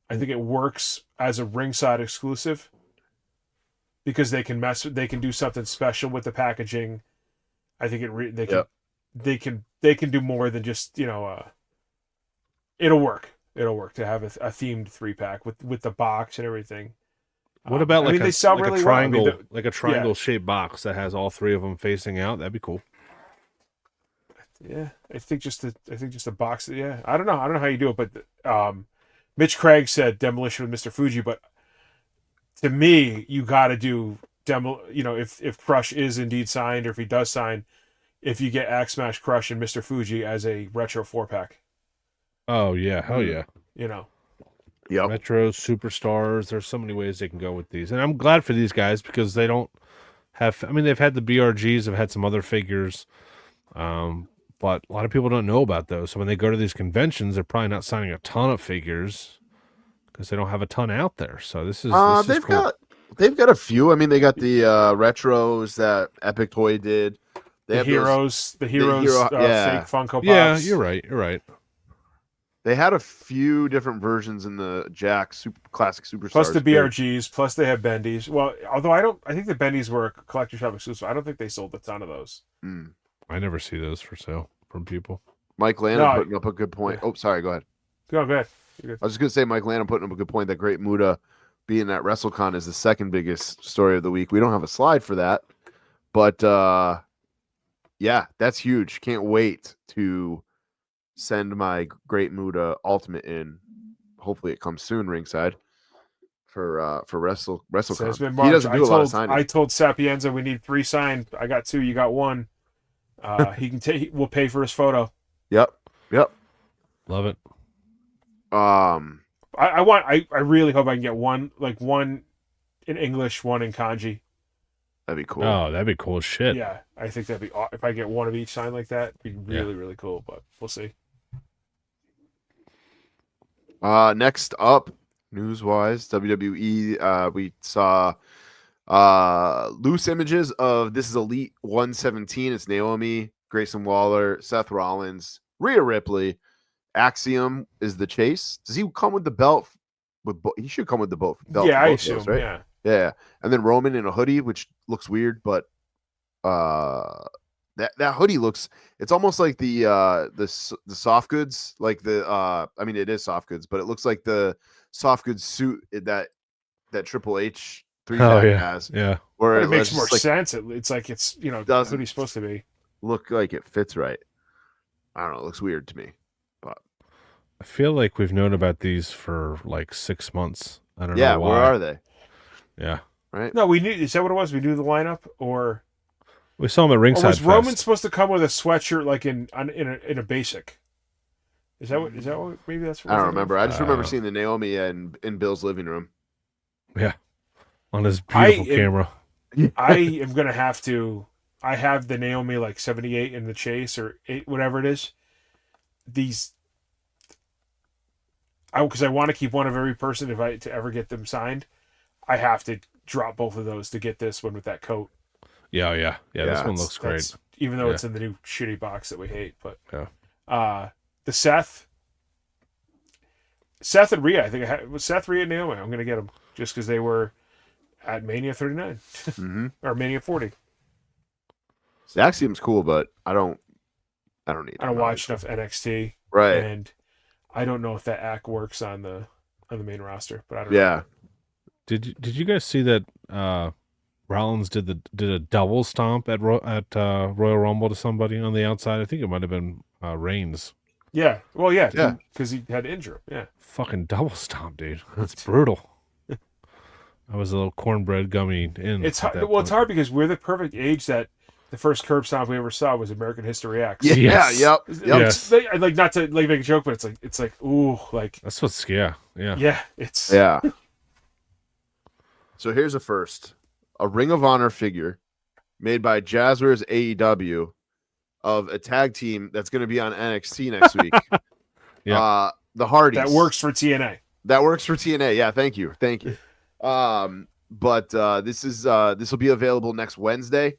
I think it works as a ringside exclusive because they can do something special with the packaging. I think they can do more than just it'll work. It'll work to have a themed 3-pack with the box and everything. What about they sell like really a triangle, well. like a triangle shaped box that has all 3 of them facing out? That'd be cool. Yeah, I think just a box. Yeah, I don't know how you do it, but Mitch Craig said Demolition with Mr. Fuji, but to me, you got to do if Crush is indeed signed, or if he does sign, if you get Axe Smash, Crush, and Mr. Fuji as a retro 4-pack. Oh yeah, hell yeah. Yep. Retros, superstars. There's so many ways they can go with these, and I'm glad for these guys because they don't have. I mean, they've had the BRGs, they've had some other figures, but a lot of people don't know about those. So when they go to these conventions, they're probably not signing a ton of figures because they don't have a ton out there. So this is cool. They've got a few. I mean, they got the retros that Epic Toy did. They the heroes, fake Funko Pops. Yeah, you're right. They had a few different versions in the Jack Classic Superstars. Plus the BRGs, plus they have Bendies. Well, although I think the Bendies were a collector shop exclusive. I don't think they sold a ton of those. I never see those for sale from people. Mike Landon putting up a good point. Oh, sorry, go ahead. Go ahead. You're good. I was just gonna say, Mike Lanham putting up a good point that Great Muta being at WrestleCon is the second biggest story of the week. We don't have a slide for that, but yeah, that's huge. Can't wait to send my Great Muta Ultimate in. Hopefully, it comes soon ringside for WrestleCon. So it's been He March. doesn't do a lot of signing. I told Sapienza we need 3 signed. I got 2. You got 1. He can take. We'll pay for his photo. Yep. Love it. I really hope I can get 1 in English, 1 in kanji. That'd be cool. Oh, that'd be cool as shit. Yeah, I think that'd be if I get 1 of each signed like that, it'd be really cool. But we'll see. Next up, news-wise, WWE. We saw loose images of this is Elite 117. It's Naomi, Grayson Waller, Seth Rollins, Rhea Ripley. Axiom is the chase. Does he come with the belt? He should come with the belt. Yeah, I both assume. those, right? Yeah. Yeah, and then Roman in a hoodie, which looks weird, but that hoodie looks. It's almost like the soft goods, like I mean, it is soft goods, but it looks like the soft goods suit that Triple H 3-pack has. Yeah, where it makes more sense. It's like it's the hoodie's supposed to be. Look like it fits right. I don't know. It looks weird to me, but I feel like we've known about these for like 6 months. I don't know. Yeah, why. where are they? Yeah. Right. No, we knew. Is that what it was? We knew the lineup, or we saw him at ringside. Or was Roman Fest. supposed to come with a sweatshirt like in a basic? Is that what? Maybe that's what I don't remember. I just remember seeing the Naomi in Bill's living room. Yeah, on his beautiful camera. I am gonna have to. I have the Naomi like 78 in the chase or 8, whatever it is. Because I want to keep one of every person to ever get them signed. I have to drop both of those to get this one with that coat. Yeah. This one looks great, even though it's in the new shitty box that we hate. But yeah, the Seth and Rhea. I think was Seth, Rhea, and Naomi. I'm gonna get them just because they were at Mania 39 or Mania 40. The Axiom's cool, but I don't need. I don't watch enough NXT, right? And I don't know if that act works on the main roster, but I don't know. Yeah. Did you guys see that Rollins did a double stomp at Royal Rumble to somebody on the outside? I think it might have been Reigns. Yeah. Well, yeah, because he had to injure him. Yeah. Fucking double stomp, dude. That's brutal. I was a little cornbread gummy in. It's hard. Well, it's hard because we're the perfect age that the first curb stomp we ever saw was American History X. Yeah. Yes. Yep. Yes. Like not to like make a joke, but it's like ooh, like that's what's yeah. It's So here's a first: a Ring of Honor figure made by Jazzwares AEW of a tag team that's going to be on NXT next week. The Hardys. That works for TNA. Yeah, thank you. But this will be available next Wednesday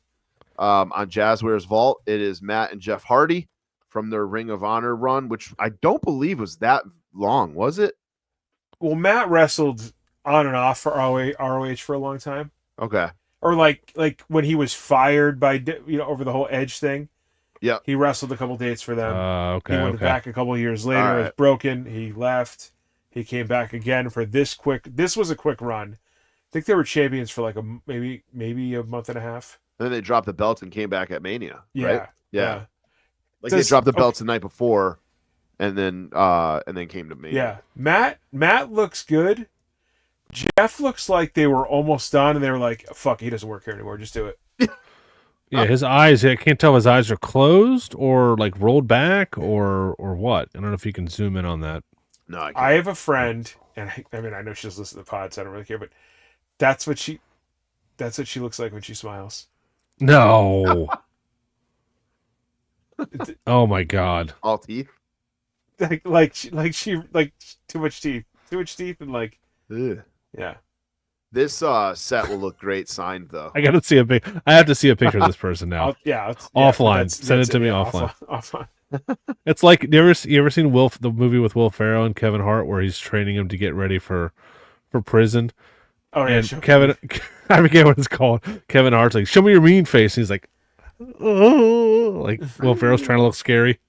on Jazzwares Vault. It is Matt and Jeff Hardy from their Ring of Honor run, which I don't believe was that long, was it? Well, Matt wrestled on and off for ROH for a long time. Okay. Or like when he was fired by over the whole Edge thing. Yeah. He wrestled a couple dates for them. Okay. He went back a couple years later. All right. It was broken. He left. He came back again for this quick. This was a quick run. I think they were champions for like maybe a month and a half. And then they dropped the belts and came back at Mania. Yeah. Right? Yeah. Like Does- they dropped the belts the night before, and then came to Mania. Yeah. Matt looks good. Jeff looks like they were almost done, and they were like, "Fuck, he doesn't work here anymore. Just do it." Yeah, his eyes. I can't tell if his eyes are closed or like rolled back or what. I don't know if you can zoom in on that. No, I can't. I have a friend, and I mean, I know she doesn't listen to the pod, so I don't really care. But that's what she looks like when she smiles. No. Oh my God. All teeth. like she too much teeth, and like Ugh. yeah. This set will look great signed though. I got to see I have to see a picture of this person now. Offline. Send it to me offline. Offline. It's like you ever seen the movie with Will Ferrell and Kevin Hart where he's training him to get ready for prison. Oh yeah, and sure. Kevin, I forget what it's called. Kevin Hart's like, "Show me your mean face." And he's like, "Oh," like Will Ferrell's trying to look scary.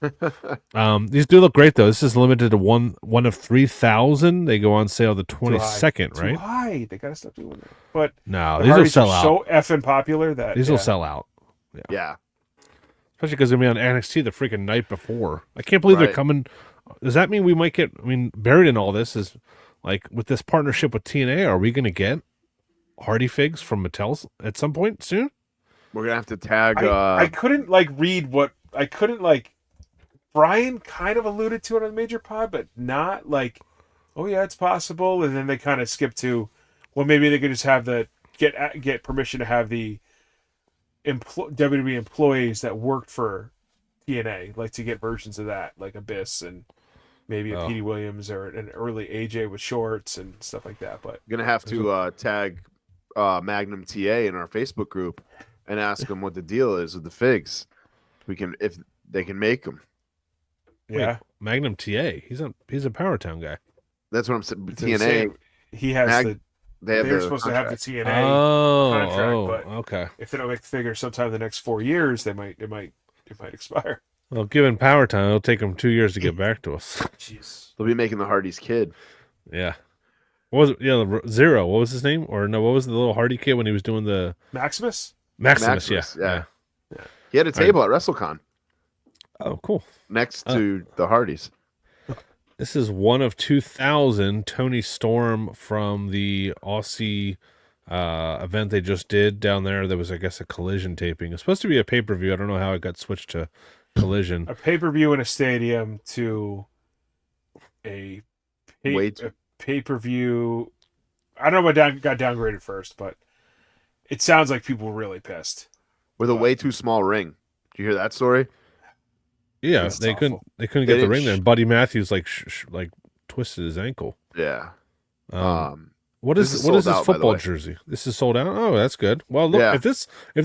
These do look great though. This is limited to one of 3,000. They go on sale the 22nd, Too right? high. They gotta stop doing that. But No, the these will Hardys sell are out. so effing popular that These will sell out. Yeah. Especially because they'll be on NXT the freaking night before. I can't believe they're Right. coming. Does that mean we might get? I mean, buried in all this is like with this partnership with TNA. Are we going to get Hardy figs from Mattel at some point soon? We're gonna have to tag. I couldn't read what I couldn't Brian kind of alluded to it on the Major Pod, but not like, oh yeah, it's possible. And then they kind of skip to, well, maybe they could just have get permission to have the WWE employees that worked for TNA, like to get versions of that, like Abyss and maybe a Petey Williams or an early AJ with shorts and stuff like that. But gonna have to tag Magnum TA in our Facebook group and ask them what the deal is with the figs. If they can make them. yeah, Wait, Magnum TA. He's a Powertown guy. That's what I'm saying. TNA. He has they're supposed to have the TNA contract, but okay. if they don't make the figure sometime in the next 4 years, it might expire. Well, given Powertown, it'll take them 2 years to get back to us. Jeez. They'll be making the Hardy's kid. Yeah. What was it? Yeah, Zero. What was his name? Or no, what was the little Hardy kid when he was doing the Maximus? Maximus, yeah. He had a table at WrestleCon Oh, cool. next to the Hardys. This is one of 2,000 Tony Storm from the Aussie event they just did down there. There was, I guess, a Collision taping. It's supposed to be a pay-per-view. I don't know how it got switched to Collision. A pay-per-view in a stadium to a pay-per-view. I don't know what got downgraded first, but it sounds like people were really pissed. With a way too small ring. Did you hear that story? Yeah, That's they awful. couldn't get the ring there. And Buddy Matthews like twisted his ankle. Yeah. What is sold this out, by the football way. jersey? This is sold out. Oh, that's good. Well, look, Yeah. if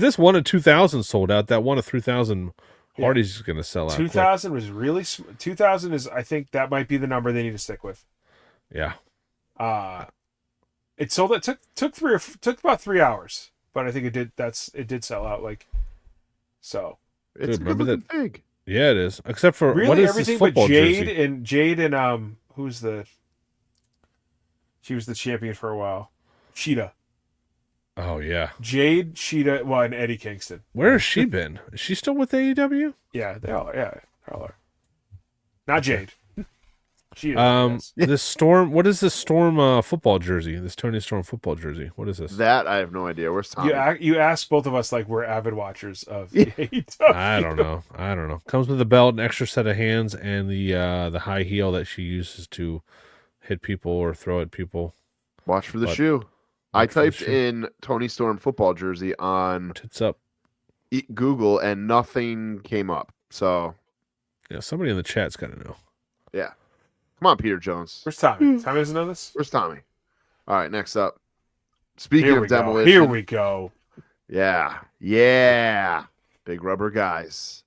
this one of 2,000 sold out, that one of 3,000 Hardy's is going to sell out. 2,000 was really 2,000 is, I think that might be the number they need to stick with. Yeah. It sold. It took about 3 hours, but I think it did sell out. So It's Dude, a good remember looking fig. Yeah, it is. Except for really what is everything this but football Jade jersey? and she was the champion for a while. Sheeta. Oh yeah. Jade, Sheeta, and Eddie Kingston. Where has she been? Is she still with AEW? Yeah, they all are. Not Jade. Sheeta. This Storm. What is this Storm football jersey? This Tony Storm football jersey. What is this? That I have no idea. Where's Tommy? You asked both of us like we're avid watchers of AEW. I don't know. Comes with a belt, an extra set of hands, and the high heel that she uses to hit people or throw at people. Watch for the But- shoe. I Watch for the typed shoe. in Tony Storm football jersey on Tits up. Google and nothing came up. So, Yeah, somebody in the chat's got to know. yeah. Come on, Peter Jones. Where's Tommy? Tommy doesn't know this? Where's Tommy? All right, next up. Speaking Here of we go. Demolition. Here we go. Yeah. Yeah. Big rubber guys.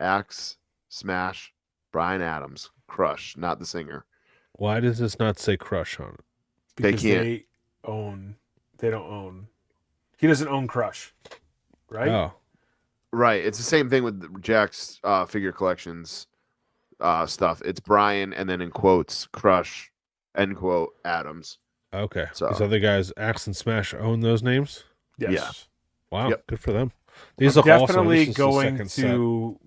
Axe, Smash, Brian Adams, Crush, not the singer. Why does this not say Crush on it? Because can't. they don't own. He doesn't own Crush. Right? Oh, Right. It's the same thing with Jack's figure collections stuff. It's Brian and then in quotes, Crush, end quote, Adams. okay. So- These other guys, Axe and Smash, own those names. Yes. Yeah. Wow, Yep. good for them. These I'm look awesome. definitely This is the going second set. to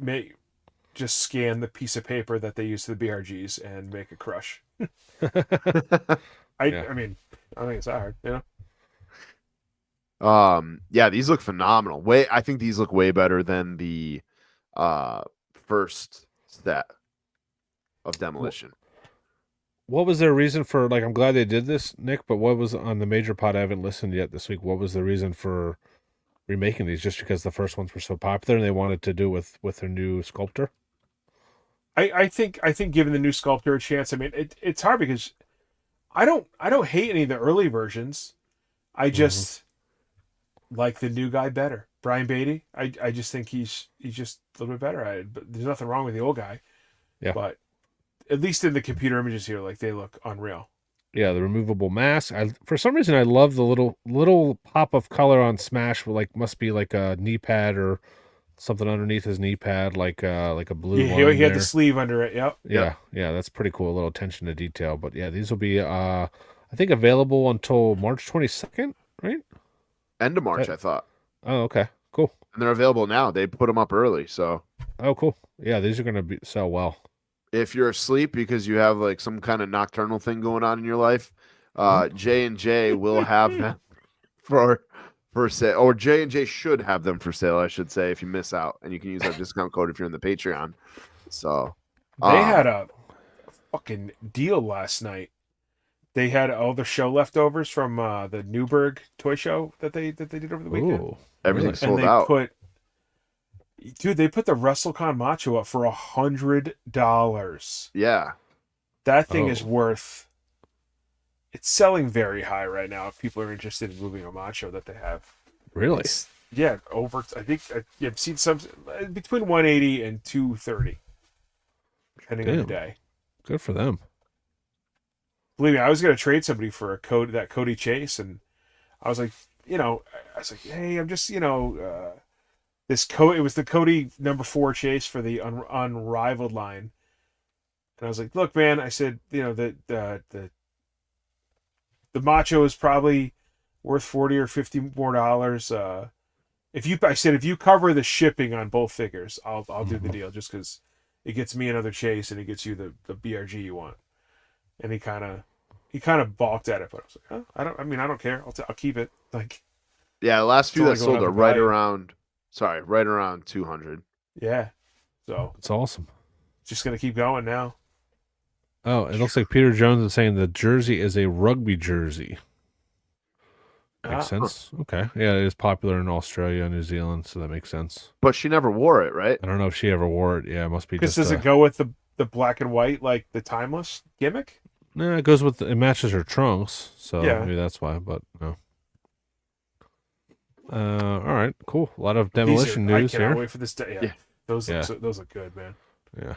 just scan the piece of paper that they use to the BRGs and make a Crush. Yeah. I mean, I think it's that hard, you know? Yeah, these look phenomenal. I think these look way better than the first set of Demolition. What was their reason for, like, I'm glad they did this, Nick, but what was on the major pod? I haven't listened yet this week. What was the reason for remaking these? Just because the first ones were so popular and they wanted to do with their new sculptor? I think giving the new sculptor a chance. I mean, it's hard because I don't hate any of the early versions. I just like the new guy better, Brian Beatty. I just think he's just a little bit better. But there's nothing wrong with the old guy. Yeah. But at least in the computer images here, like they look unreal. Yeah, the removable mask. For some reason, I love the little pop of color on Smash. Like must be like a knee pad or something underneath his knee pad, like a blue Yeah, line he had the there. sleeve under it. Yep. Yeah, that's pretty cool. A little attention to detail. But yeah, these will be I think available until March 22nd, right? End of March, I thought. Oh, okay, cool. And they're available now. They put them up early, so. Oh, cool. Yeah, these are gonna sell well. If you're asleep because you have like some kind of nocturnal thing going on in your life, J&J will have them for sale, or J&J should have them for sale, I should say, if you miss out, and you can use our discount code if you're in the Patreon. So they had a fucking deal last night. They had all the show leftovers from the Newburgh toy show that they did over the weekend. Ooh, everything sold and they out. They put the WrestleCon Macho up for $100. Yeah, that thing is worth. It's selling very high right now. If people are interested in moving a Macho that they have, really? Over. I think I've seen some between 180 and 230, depending on the day. Good for them. Believe me, I was going to trade somebody for that Cody Chase, and I was like, hey, I'm just, this Cody. It was the Cody number 4 Chase for the Unrivaled line, and I was like, look, man, I said, the Macho is probably worth $40 or $50 more. If you cover the shipping on both figures, I'll do the deal, just because it gets me another Chase and it gets you the BRG you want. And he kind of balked at it, but I was like, I don't care. I'll keep it. Like, yeah, the last few that sold are right value. around 200. Yeah, so it's awesome. Just gonna keep going now. Oh, it looks like Peter Jones is saying the jersey is a rugby jersey. Makes sense. Okay. Yeah, it is popular in Australia and New Zealand, so that makes sense. But she never wore it, right? I don't know if she ever wore it. Yeah, it must be just... Does it go with the black and white, like the timeless gimmick? No, it goes with... It matches her trunks, so yeah. Maybe that's why, but no. All right, cool. A lot of Demolition news here. I cannot wait for this day. Yeah. Those look good, man. Yeah.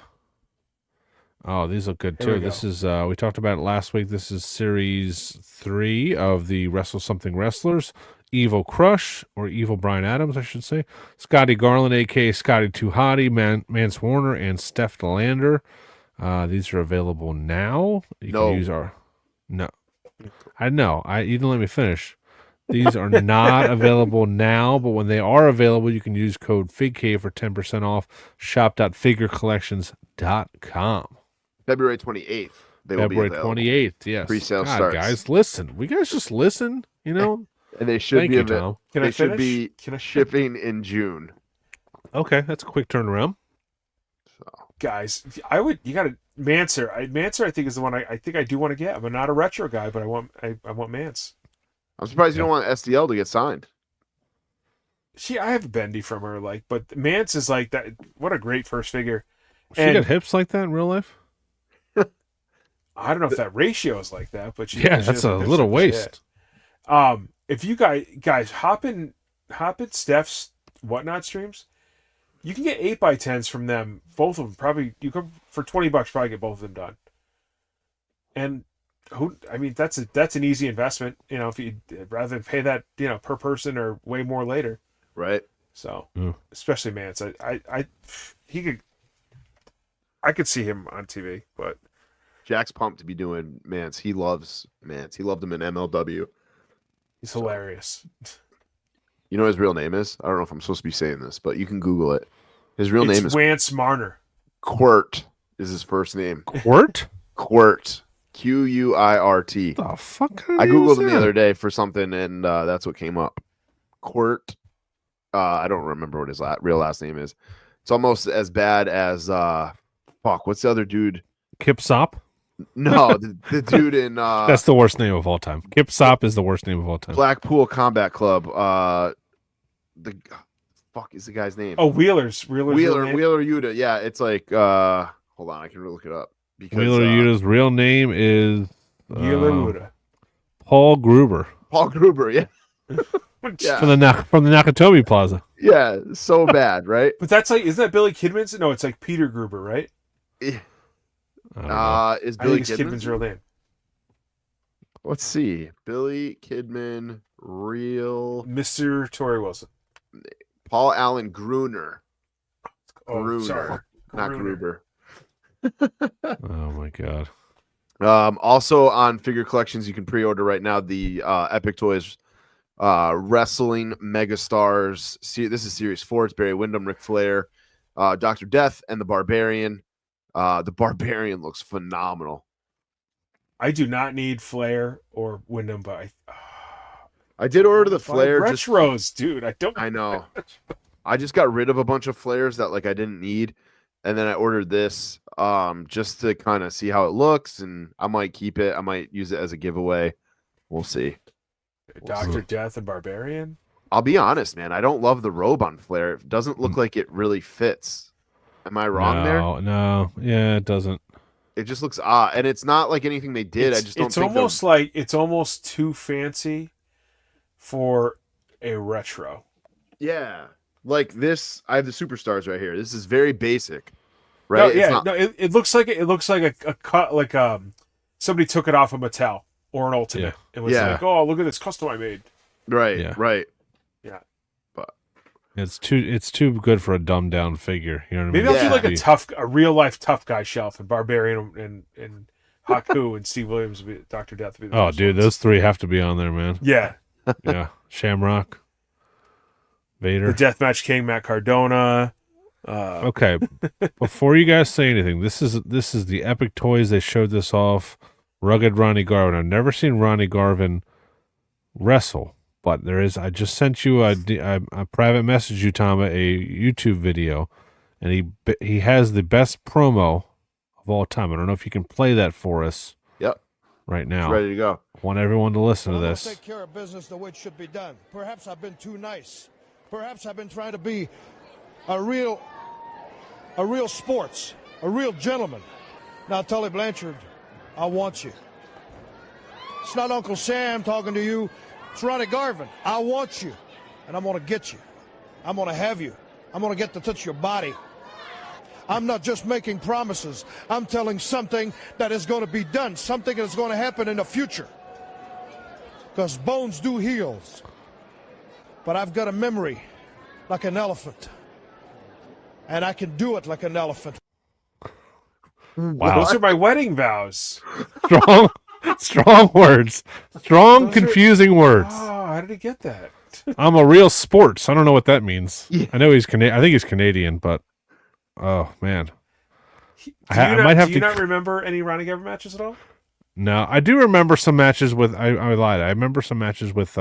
Oh, these look good too. This is we talked about it last week. This is series 3 of the Wrestle Something Wrestlers. Evil Crush, or Evil Brian Adams, I should say. Scotty Garland, aka Scotty Too Hottie, Mance Warner, and Steph Delander. These are available now. You can use our I know. You didn't let me finish. These are not available now, but when they are available, you can use code FIGK for 10% off. Shop.figurecollections.com. February 28th. February 28th, yes. Pre-sale starts. Guys, listen. We guys just listen, And they should be Tom. They should be shipping in June. Okay, that's a quick turnaround. So, guys, you got to Mancer. Mancer, I think, is the one I think I do want to get. I'm not a retro guy, but I want Mance. I'm surprised you don't want SDL to get signed. I have a bendy from her, but Mance is like that. What a great first figure. She got hips like that in real life? I don't know if that ratio is like that, but that's a little waist. If you guys hop in Steph's Whatnot streams, you can get 8x10s from them. Both of them probably you could for $20 probably get both of them done. And that's an easy investment, if you rather than pay that, per person or way more later. Right. So especially Mance, I could see him on TV, but Jack's pumped to be doing Mance. He loves Mance. He loved him in MLW. He's hilarious. You know what his real name is? I don't know if I'm supposed to be saying this, but you can Google it. His real name is Wance Marner. Quirt is his first name. Quirt? Quirt. Quirt. The fuck? I Googled him the other day for something, and that's what came up. Quirt. I don't remember what his real last name is. It's almost as bad as what's the other dude? Kip Sop? No, the dude in that's the worst name of all time. Kip Sop is the worst name of all time. Blackpool Combat Club. The fuck is the guy's name? Oh, Wheeler Yuta. Yeah, it's like hold on, I can look it up. Because Wheeler Yuta's real name is Wheeler Yuta. Paul Gruber. Paul Gruber, yeah. Yeah. From the Nakatomi Plaza. Yeah, so bad, right? But that's isn't that Billy Kidman's? No, it's like Peter Gruber, right? Is Billy Kidman's real name? Let's see. Billy Kidman, real Mr. Torrey Wilson. Paul Allen Gruner. sorry. Not Gruber. Oh my god. Also on figure collections, you can pre-order right now the Epic Toys Wrestling Megastars. This is Series 4. It's Barry Windham, Ric Flair, Dr. Death, and the Barbarian. The Barbarian looks phenomenal. I do not need Flair or Wyndham, but I did order the Flair. Retros, dude. I know. I just got rid of a bunch of Flairs that like I didn't need, and then I ordered this just to kind of see how it looks, and I might keep it. I might use it as a giveaway. We'll see. Dr. Death and Barbarian. I'll be honest, man. I don't love the robe on Flair. It doesn't look like it really fits. Am I wrong there? No. Yeah, it doesn't. It just looks odd, and it's not like anything they did. I just don't. It's almost like it's almost too fancy for a retro. Yeah, like this. I have the Superstars right here. This is very basic, right? It looks like a cut, like somebody took it off of Mattel or an Ultimate. It was like, oh, look at this custom I made. Right. Yeah. Right. Yeah. But it's too good for a dumbed down figure. You know what I mean? Maybe I'll do like a real life tough guy shelf, and Barbarian and Haku and Steve Williams will be Dr. Death will be the dude, those three have to be on there, man. Yeah. Yeah. Shamrock, Vader, the Deathmatch King, Matt Cardona. Okay, before you guys say anything, this is the Epic Toys. They showed this off. Rugged Ronnie Garvin. I've never seen Ronnie Garvin wrestle, but there is. I just sent you a private message, you Tom, a YouTube video, and he has the best promo of all time. I don't know if you can play that for us. Yep. Right now, it's ready to go. I want everyone to listen to this. Take care of business the way it should be done. Perhaps I've been too nice. Perhaps I've been trying to be a real sports, a real gentleman. Now, Tully Blanchard, I want you. It's not Uncle Sam talking to you. It's Ronnie Garvin. I want you, and I'm going to get you. I'm going to have you. I'm going to get to touch your body. I'm not just making promises. I'm telling something that is going to be done, something that's going to happen in the future. Because bones do heal. But I've got a memory like an elephant. And I can do it like an elephant. Wow. Those are my wedding vows. Strong words. Confusing words. Oh, how did he get that? I'm a real sports. I don't know what that means. Yeah. I know he's Canadian. I think he's Canadian, but oh man. Do you not remember any Ronnie Garvin matches at all? No, I do remember some matches with. I lied. I remember some matches with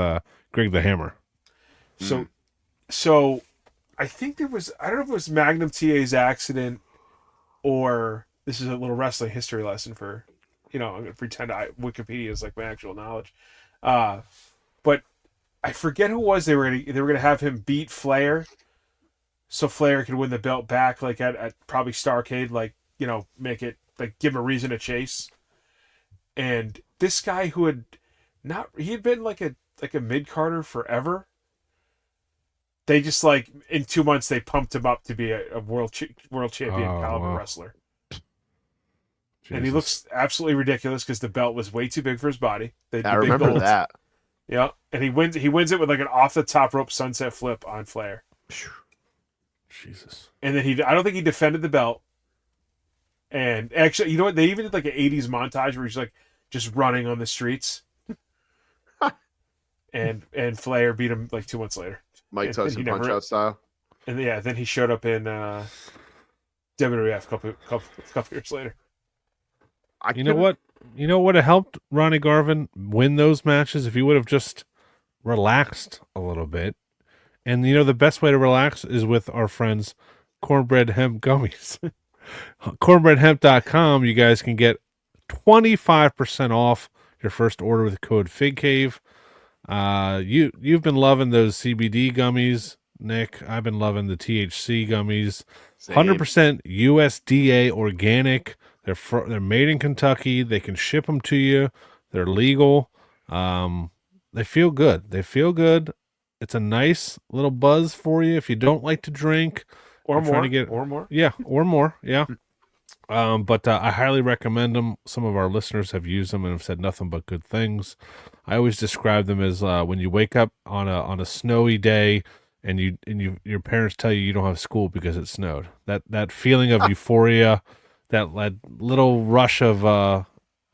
Greg the Hammer. So, I think there was. I don't know if it was Magnum TA's accident, or this is a little wrestling history lesson for. I'm going to pretend Wikipedia is like my actual knowledge, but I forget who it was. They were going to have him beat Flair, so Flair could win the belt back, like at probably Starrcade, like make it like give him a reason to chase. And this guy who had been like a mid-carder forever. They just like in 2 months they pumped him up to be a world champion caliber wrestler. Jesus. And he looks absolutely ridiculous because the belt was way too big for his body. I remember that. Yeah, and he wins it with like an off the top rope sunset flip on Flair. Jesus. And then I don't think he defended the belt. And actually, you know what? They even did like an 80s montage where he's like just running on the streets. and Flair beat him like 2 months later. Mike Tyson punch out style. And then he showed up in WWF a couple years later. You know what would have helped Ronnie Garvin win those matches if he would have just relaxed a little bit. And the best way to relax is with our friends Cornbread Hemp Gummies. Cornbreadhemp.com, you guys can get 25% off your first order with the code FIGCAVE. You've been loving those CBD gummies, Nick. I've been loving the THC gummies. 100% USDA organic. They're made in Kentucky. They can ship them to you. They're legal. They feel good. It's a nice little buzz for you if you don't like to drink or more. Yeah, or more. Yeah. But I highly recommend them. Some of our listeners have used them and have said nothing but good things. I always describe them as when you wake up on a snowy day and your parents tell you don't have school because it snowed. That feeling of euphoria, that little rush of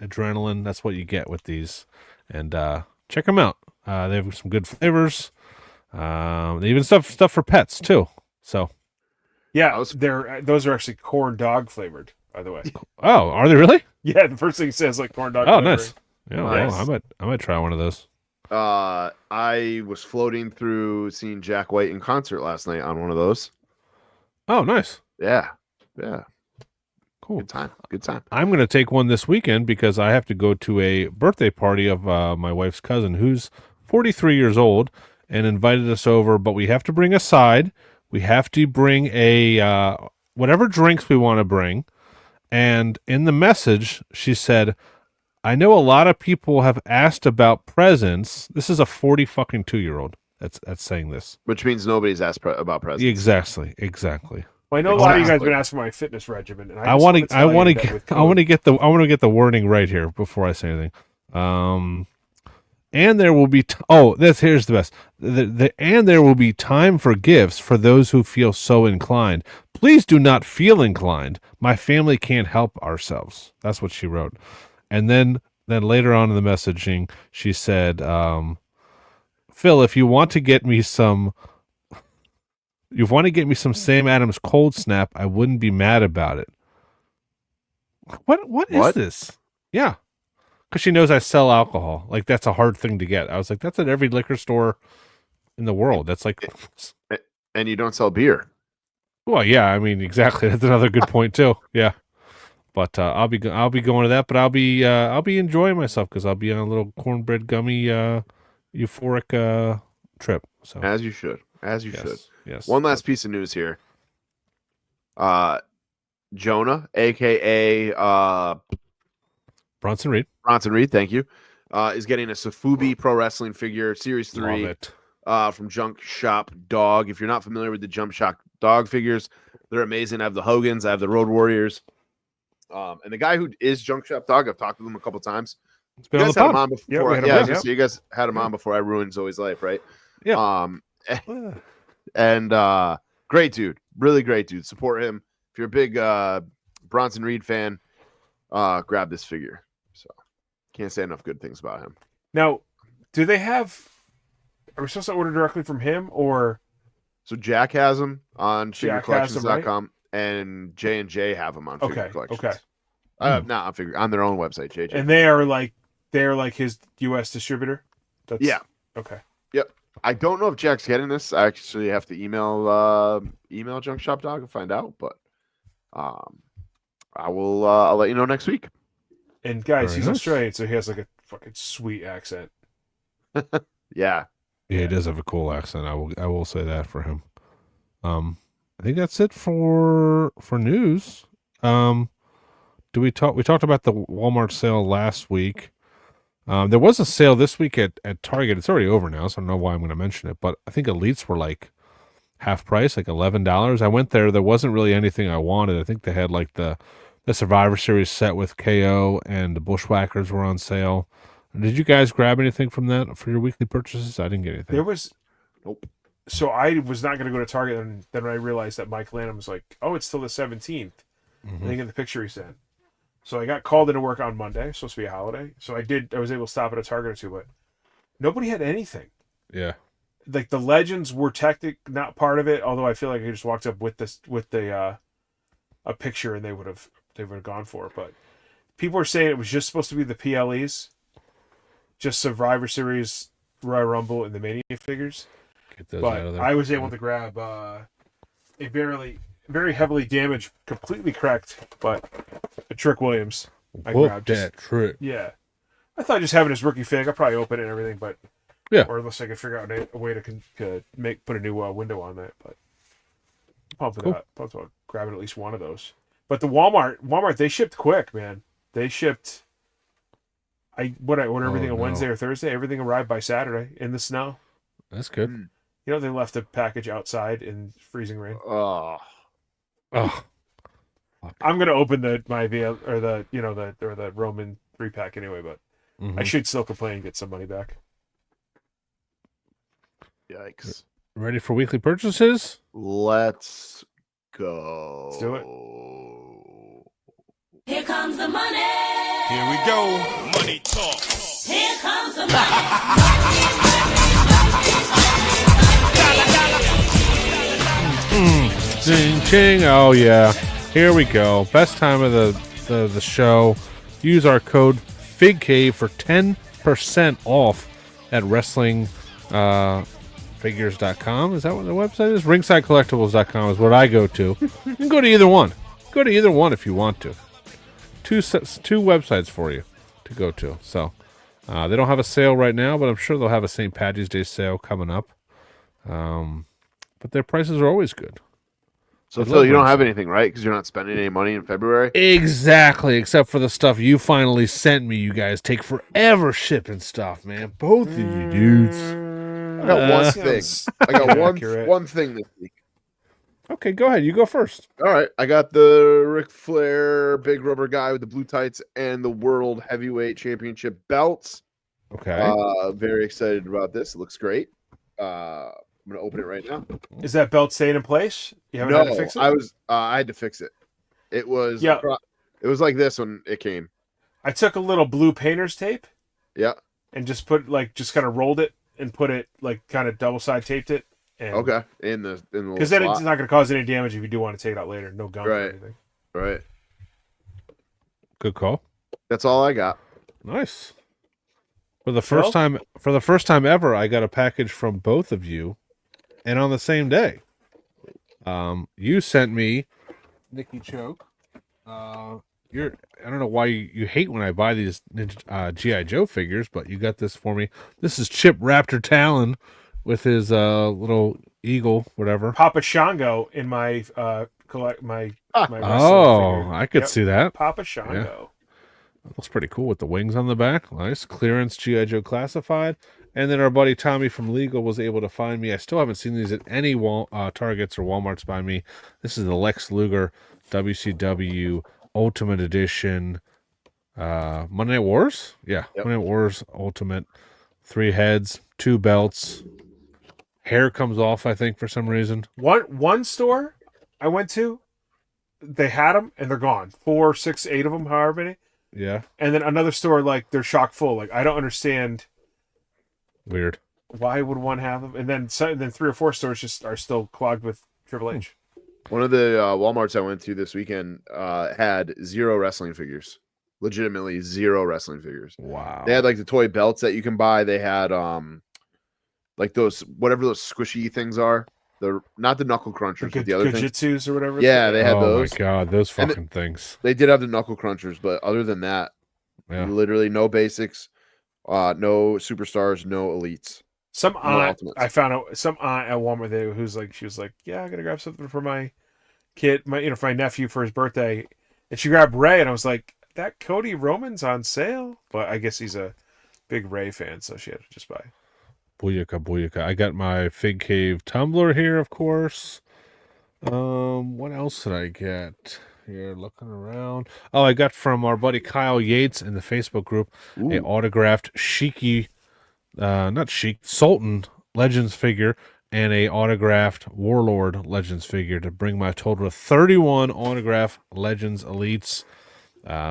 adrenaline, that's what you get with these. And check them out. They have some good flavors. They even stuff for pets too. So yeah, those are actually corn dog flavored, by the way. Oh, are they really? Yeah, the first thing says like corn dog. Oh, flavoring. nice. Yeah, nice. Well, I might try one of those. I was floating through seeing Jack White in concert last night on one of those. Oh, nice. Yeah. Cool. Good time. I'm going to take one this weekend because I have to go to a birthday party of my wife's cousin who's 43 years old and invited us over, but we have to bring a side. We have to bring a whatever drinks we want to bring. And in the message, she said, I know a lot of people have asked about presents. This is a 42-year-old that's saying this. Which means nobody's asked about presents. Exactly. Well, I know a lot of you guys have been asking for my fitness regimen, and I want to get the wording right here before I say anything. And there will be here's the best. And there will be time for gifts for those who feel so inclined. Please do not feel inclined. My family can't help ourselves. That's what she wrote. And then later on in the messaging, she said, Phil, if you want to get me some Sam Adams Cold Snap, I wouldn't be mad about it. What is this? Yeah. Because she knows I sell alcohol. Like, that's a hard thing to get. I was like, that's at every liquor store in the world. That's like... And you don't sell beer. Well, yeah, I memean, exactly. That's another good point, too. Yeah. But I'll be going to that, but I'll be enjoying myself because I'll be on a little cornbread gummy euphoric trip. So as you should. Yes. One last piece of news here. Jonah, aka Bronson Reed, thank you, is getting a Safubi Pro Wrestling figure Series 3 from Junk Shop Dog. If you're not familiar with the Junk Shop Dog figures, they're amazing. I have the Hogans, I have the Road Warriors. And the guy who is Junk Shop Dog, I've talked to him a couple times. You guys had him on before. So you guys had him on before I ruined Zoe's life, right? Yeah. And great dude, really great dude. Support him. If you're a big Bronson Reed fan, grab this figure. So can't say enough good things about him. Now, are we supposed to order directly from him or? So Jack has them on figurecollections.com. Right? And J&J have them on Figure Collections. Okay. Not on their own website, JJ. And they're like his U.S. distributor. Yeah. Okay. Yep. I don't know if Jack's getting this. I actually have to email Junk Shop Dog and find out. But I will. I'll let you know next week. And guys, he's Australian, so he has like a fucking sweet accent. Yeah. Yeah, he does have a cool accent. I will say that for him. I think that's it for news. We talked about the Walmart sale last week. There was a sale this week at Target. It's already over now, so I don't know why I'm going to mention it, but I think Elites were like half price, like $11. I went there. There wasn't really anything I wanted. I think they had like the Survivor Series set with KO and the Bushwhackers were on sale. Did you guys grab anything from that for your weekly purchases? I didn't get anything. There was... Nope. So I was not going to go to Target, and then I realized that Mike Lanham was like, "Oh, it's till the 17th." I think in the picture he sent. So I got called into work on Monday. Supposed to be a holiday, so I was able to stop at a Target or two, but nobody had anything. Yeah, like the Legends were not part of it. Although I feel like I just walked up with a picture, and they would have gone for it. But people are saying it was just supposed to be the PLEs, just Survivor Series, Royal Rumble, and the Mania figures. But I was able to grab a very heavily damaged, completely cracked, but a Trick Williams. I grabbed that trick. Yeah, I thought just having his rookie fig, I'll probably open it and everything, but yeah, or unless I could figure out a way to put a new window on that. But pumped about grabbing at least one of those. But the Walmart, they shipped quick, man. They shipped. I ordered everything on Wednesday or Thursday. Everything arrived by Saturday in the snow. That's good. You know, they left a package outside in freezing rain. Oh. I'm gonna open the Roman 3-pack anyway, but I should still complain and get some money back. Yikes! Ready for weekly purchases? Let's go. Let's do it. Here comes the money. Here we go. Money talk. Here comes the money. Ching ching. Oh yeah. Here we go. Best time of the show. Use our code FIGCAVE for 10% off at wrestlingfigures.com. Is that what the website is? Ringsidecollectibles.com is what I go to. You can go to either one. Go to either one if you want to. Two websites for you to go to. So they don't have a sale right now, but I'm sure they'll have a St. Paddy's Day sale coming up. But their prices are always good. So, Phil, you don't have anything, right? Because you're not spending any money in February? Exactly, except for the stuff you finally sent me. You guys take forever shipping stuff, man. Both of you dudes. I got one thing. I got one thing this week. Okay, go ahead. You go first. All right. I got the Ric Flair big rubber guy with the blue tights and the World Heavyweight Championship belts. Okay. Very excited about this. It looks great. I'm gonna open it right now. Is that belt staying in place? You haven't had to fix it? I had to fix it. It was it was like this when it came. I took a little blue painter's tape. Yeah. And just kind of rolled it and put it kind of double side taped it. And, okay. In the because then it's not going to cause any damage if you do want to take it out later. No gum or anything. Right. Good call. That's all I got. Nice. For the first time ever, I got a package from both of you, and on the same day. You sent me Nikki Choke. I don't know why you hate when I buy these G.I. Joe figures, but you got this for me. This is Chip Raptor Talon with his little eagle, whatever. Papa Shango in my my oh, I could see that. Papa Shango. Yeah. Looks pretty cool with the wings on the back. Nice. Clearance G.I. Joe Classified. And then our buddy Tommy from Legal was able to find me. I still haven't seen these at any Targets or Walmarts by me. This is the Lex Luger WCW Ultimate Edition Monday Night Wars? Yeah. Yep. Monday Night Wars Ultimate. 3 heads, 2 belts. Hair comes off, I think, for some reason. One store I went to, they had them and they're gone. 4, 6, 8 of them, however many. Yeah. And then another store, they're chock full. I don't understand. Weird. Why would one have them? And then 3 or 4 stores just are still clogged with Triple H. One of the Walmarts I went to this weekend had 0 wrestling figures. Legitimately 0 wrestling figures. Wow. They had the toy belts that you can buy. They had those whatever those squishy things are. Not the knuckle crunchers, but the other things. Gajitsus or whatever. Yeah, they had those. Oh my god, those fucking things. They did have the knuckle crunchers, but other than that, literally no basics, no superstars, no elites. Some aunt I found out some aunt at Walmart she was like, yeah, I gotta grab something for my kid, for my nephew for his birthday, and she grabbed Ray, and I was like, that Cody Roman's on sale, but I guess he's a big Ray fan, so she had to just buy. Booyaka, booyaka. I got my Fig Cave tumbler here, of course. What else did I get? Here, looking around. Oh, I got from our buddy Kyle Yates in the Facebook group a autographed Sultan Legends figure and a autographed Warlord Legends figure to bring my total to 31 autographed Legends Elites.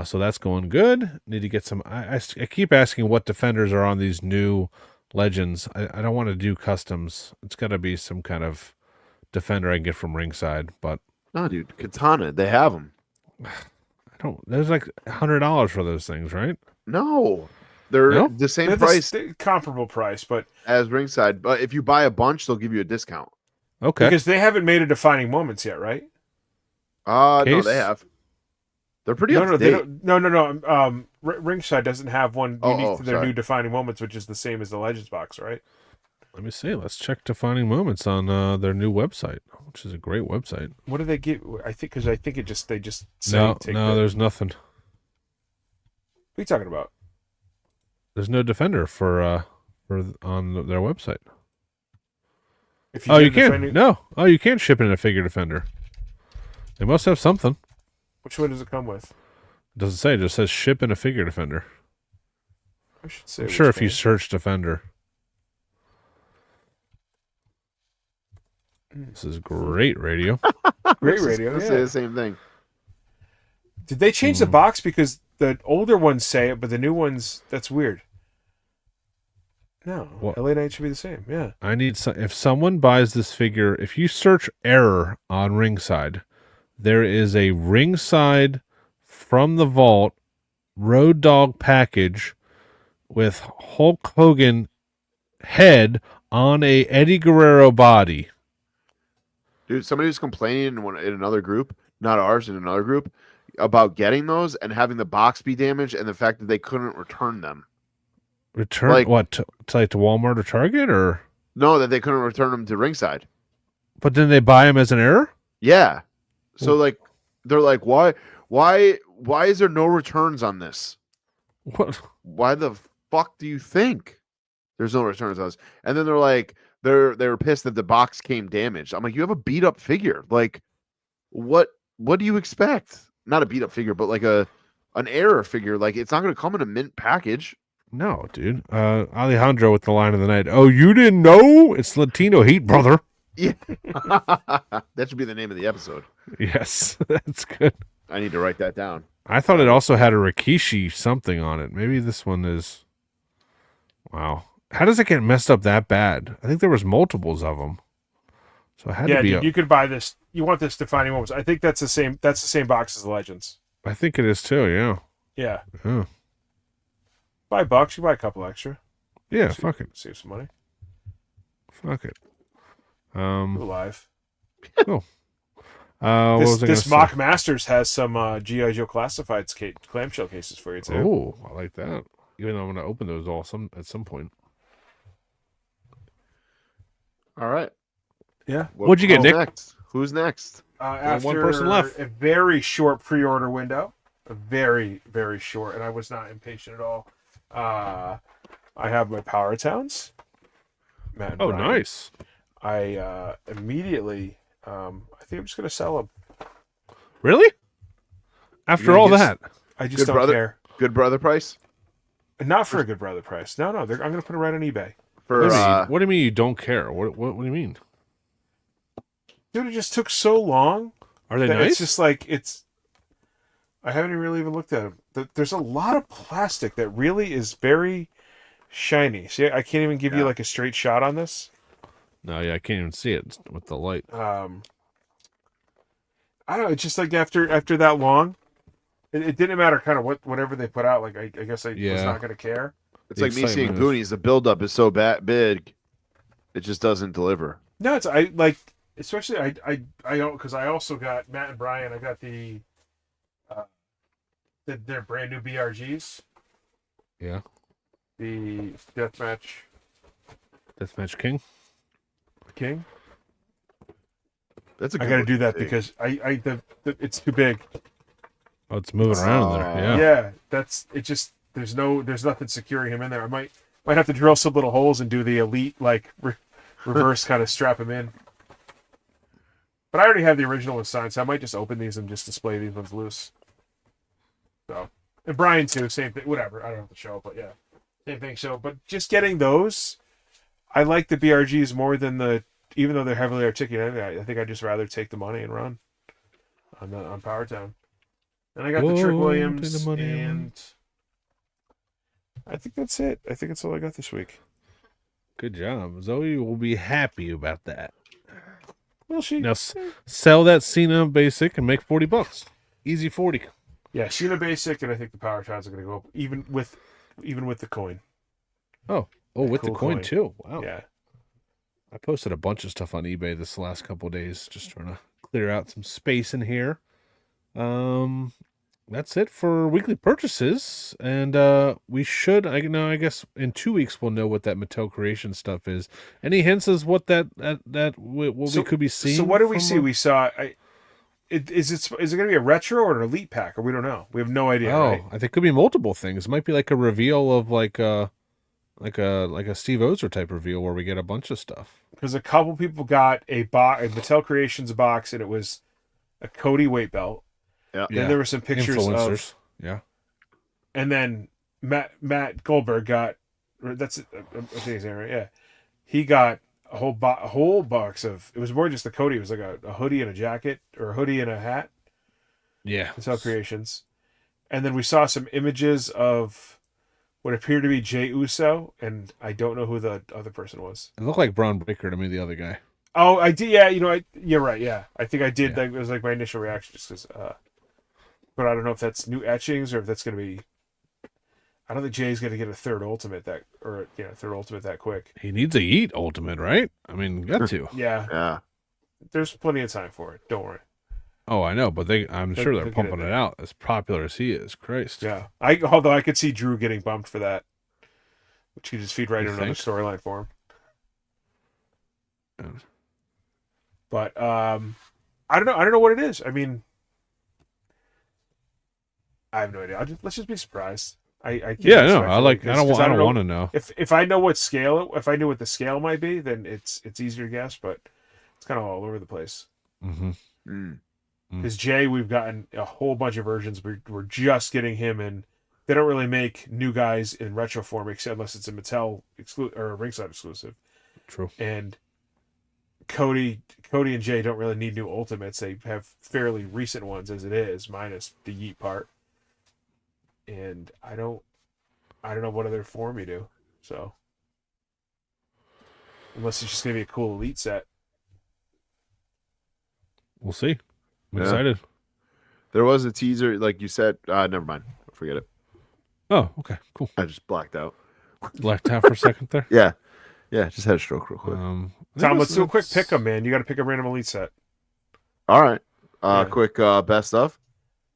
So that's going good. Need to get some. I keep asking what defenders are on these new Legends. I don't want to do customs. It's got to be some kind of defender I can get from ringside. But no, dude, Katana, they have them. There's $100 for those things, right? No, they're the same price, comparable price, but as ringside. But if you buy a bunch, they'll give you a discount. Okay, because they haven't made a defining moments yet, right? No, they have. They're pretty up to date. No. Ringside doesn't have one unique to their new defining moments, which is the same as the Legends box, right? Let me see. Let's check defining moments on their new website, which is a great website. What do they give? I think they just say there's nothing. What are you talking about? There's no defender for on their website. If you can't. No. Oh, you can't ship in a figure defender. They must have something. Which one does it come with? It doesn't say. It just says ship in a figure defender. I should say. I'm sure if you search defender. This is great radio. Great radio. Let's Yeah. say the same thing. Did they change the box because the older ones say it, but the new ones, that's weird. No, Well, LA Knight should be the same. Yeah. I need if someone buys this figure, if you search error on Ringside, there is a Ringside from the vault Road Dogg package with Hulk Hogan head on a Eddie Guerrero body. Dude, somebody was complaining in another group, not ours, in another group, about getting those and having the box be damaged and the fact that they couldn't return them. Return Like- what to Walmart or Target or? No, that they couldn't return them to Ringside. But then they buy them as an error. Yeah. So like, they're like, why is there no returns on this? What? Why the fuck do you think there's no returns on this? And then they're like, they were pissed that the box came damaged. I'm like, you have a beat up figure. Like, what do you expect? Not a beat up figure, but like an error figure. Like, it's not going to come in a mint package. No, dude. Alejandro with the line of the night. Oh, you didn't know? It's Latino heat, brother. Yeah. That should be the name of the episode. Yes, that's good. I need to write that down. I thought it also had a Rikishi something on it. Maybe this one is. Wow. How does it get messed up that bad? I think there was multiples of them. So it had to be. Dude, you could buy this. You want this defining moments. I think that's the same. That's the same box as the Legends. I think it is too. Yeah. Yeah. Oh. $5. You buy a couple extra. Yeah. Fuck it. Save some money. Fuck it. Live. Oh. What was I This gonna Mock say? Masters has some G.I. Joe Classifieds clamshell cases for you too. Oh, I like that. Even though I'm going to open those at some point. All right. Yeah. What'd you get, Nick? Next? Who's next? After one person left. a very short pre-order window, a very, very short, and I was not impatient at all. I have my Power Towns. Matt and Oh, Brian. nice. I immediately, I think I'm just gonna sell them. Really? After all that? I just Good don't brother, care. Good brother price? Not for a good brother price. No, I'm gonna put it right on eBay. For What do you mean you don't care? What do you mean? Dude, it just took so long. Are they that nice? It's just like I haven't really even looked at them. There's a lot of plastic that really is very shiny. See, I can't even give you like a straight shot on this. No, yeah, I can't even see it with the light. I don't know. It's just like after that long, it didn't matter kind of whatever they put out. Like I guess I was not gonna care. It's like me seeing Goonies. The buildup is so big, it just doesn't deliver. No, it's I like especially I don't because I also got Matt and Brian. I got their brand new BRGs. Yeah. The Deathmatch King. That's a I good got to looking do that thing. because it's too big. Oh, it's moving around in there. Yeah. Yeah, that's it. Just there's nothing securing him in there. I might have to drill some little holes and do the elite like reverse kind of strap him in. But I already have the original one signed, so I might just open these and just display these ones loose. So, and Brian too, same thing. Whatever, I don't have to show it, but yeah, same thing. So, but just getting those, I like the BRGs more than even though they're heavily articulated. I think I'd just rather take the money and run on Power Town. And I got the Trick Williams, and I think that's it. I think that's all I got this week. Good job. Zoe will be happy about that. Well, she now sell that Cena basic and make $40. Easy 40. Yeah, Sheena Basic, and I think the Power Towns are going to go up even with the coin. Oh, with Cool the coin coin. too. Wow. Yeah. I posted a bunch of stuff on eBay this last couple of days, just trying to clear out some space in here. That's it for weekly purchases, and we should. I guess in 2 weeks we'll know what that Mattel Creation stuff is. Any hints as what we could be seeing? So what did we from see? a- We saw. Is it going to be a retro or an elite pack, or we don't know? We have no idea. Oh, Right? I think it could be multiple things. It might be like a reveal of like a Steve Ozer type reveal where we get a bunch of stuff. Because a couple people got a Mattel Creations box, and it was a Cody weight belt. Yeah. Then there were some pictures Influencers. of. Yeah. And then Matt Goldberg got. That's I think his name, right? Yeah. He got a whole box of. It was more just the Cody. It was like a hoodie and a jacket, or a hoodie and a hat. Yeah. Cell Creations, and then we saw some images of what appeared to be Jey Uso, and I don't know who the other person was. It looked like Braun Breaker to me, the other guy. Oh, I did. Yeah, you're right. Yeah, I think I did. Yeah. That was like my initial reaction, just because. But I don't know if that's new etchings or if that's going to be. I don't think Jay's going to get a third ultimate that quick. He needs a Yeet ultimate, right? I mean, got to. Yeah. There's plenty of time for it. Don't worry. Oh, I know, but I'm sure they're they'll get pumping it it out as popular as he is. Christ. Yeah. Although I could see Drew getting bumped for that, which could just feed right You into another think? storyline for him. Yeah. But I don't know. I don't know what it is. I mean, I have no idea. Let's just be surprised. I can't Yeah, no, speculate I don't want to know. If I know what scale, if I knew what the scale might be, then it's easier to guess. But it's kind of all over the place. Mm-hmm. Because Jay, we've gotten a whole bunch of versions. We're just getting him in. They don't really make new guys in retro form, except unless it's a Mattel or a ringside exclusive. True. And Cody and Jay don't really need new ultimates. They have fairly recent ones as it is, minus the Yeet part. And I don't know what other form you do. So unless it's just gonna be a cool elite set. We'll see. I'm excited. There was a teaser, like you said. Never mind. Forget it. Oh, okay, cool. I just blacked out. Blacked out for a second there. Yeah. Just had a stroke real quick. Tom, let's do a quick pick 'em, man. You got to pick a random elite set. All right. Quick best of.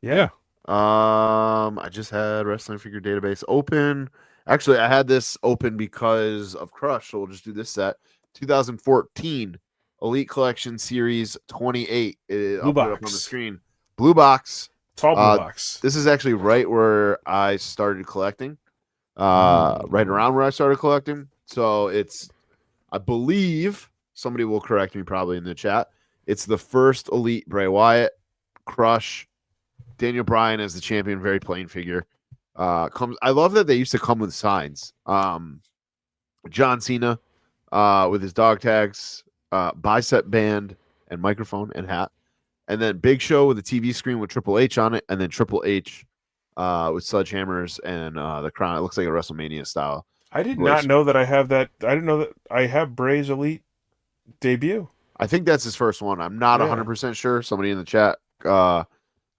Yeah. I just had Wrestling Figure Database open. Actually, I had this open because of Crush, so we'll just do this set. 2014 Elite Collection Series 28. I'll put it up on the screen. Blue box. Tall blue box. This is actually right where I started collecting. Right around where I started collecting. So it's, I believe, somebody will correct me probably in the chat. It's the first Elite Bray Wyatt, Crush, Daniel Bryan as the champion, very plain figure. I love that they used to come with signs. John Cena with his dog tags, bicep band and microphone and hat. And then Big Show with a TV screen with Triple H on it, and then Triple H with sledgehammers and the crown. It looks like a WrestleMania style. I did not know that I have that. I didn't know that I have Bray's Elite debut. I think that's his first one. I'm not 100% sure. Somebody in the chat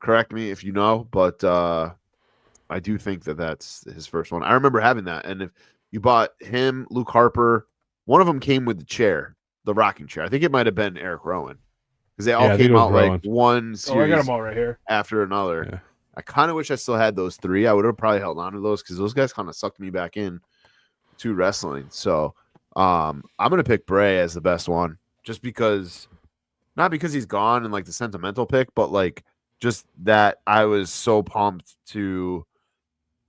correct me if you know, but I do think that that's his first one. I remember having that. And if you bought him, Luke Harper, one of them came with the chair, the rocking chair. I think it might have been Eric Rowan because they all came out like one series. I got them all right here After another. Yeah. I kind of wish I still had those three. I would have probably held on to those because those guys kind of sucked me back in to wrestling. So I'm going to pick Bray as the best one just because, not because he's gone and like the sentimental pick, but like just that I was so pumped to,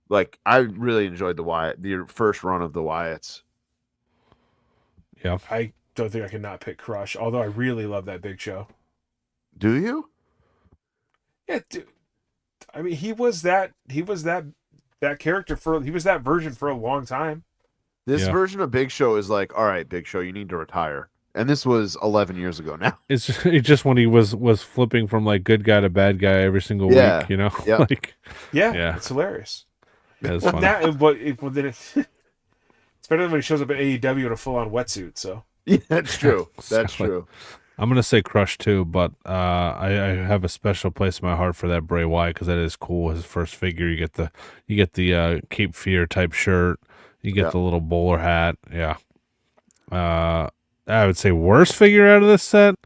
like, I really enjoyed the first run of the Wyatts. Yeah. I don't think I can not pick Crush, although I really love that Big Show. Do you? Yeah, dude. I mean, he was that character he was that version for a long time. This version of Big Show is like, all right, Big Show, you need to retire. And this was 11 years ago now. It's just when he was flipping from like good guy to bad guy every single week, you know? Yeah. Like, it's hilarious. It's well, funny. Then it's better than when he shows up at AEW in a full-on wetsuit. So yeah, that's true. That's Exactly. true. I'm gonna say Crush too, but I have a special place in my heart for that Bray Wyatt because that is cool. His first figure, you get the Cape Fear type shirt, you get the little bowler hat. Yeah. I would say worst figure out of this set.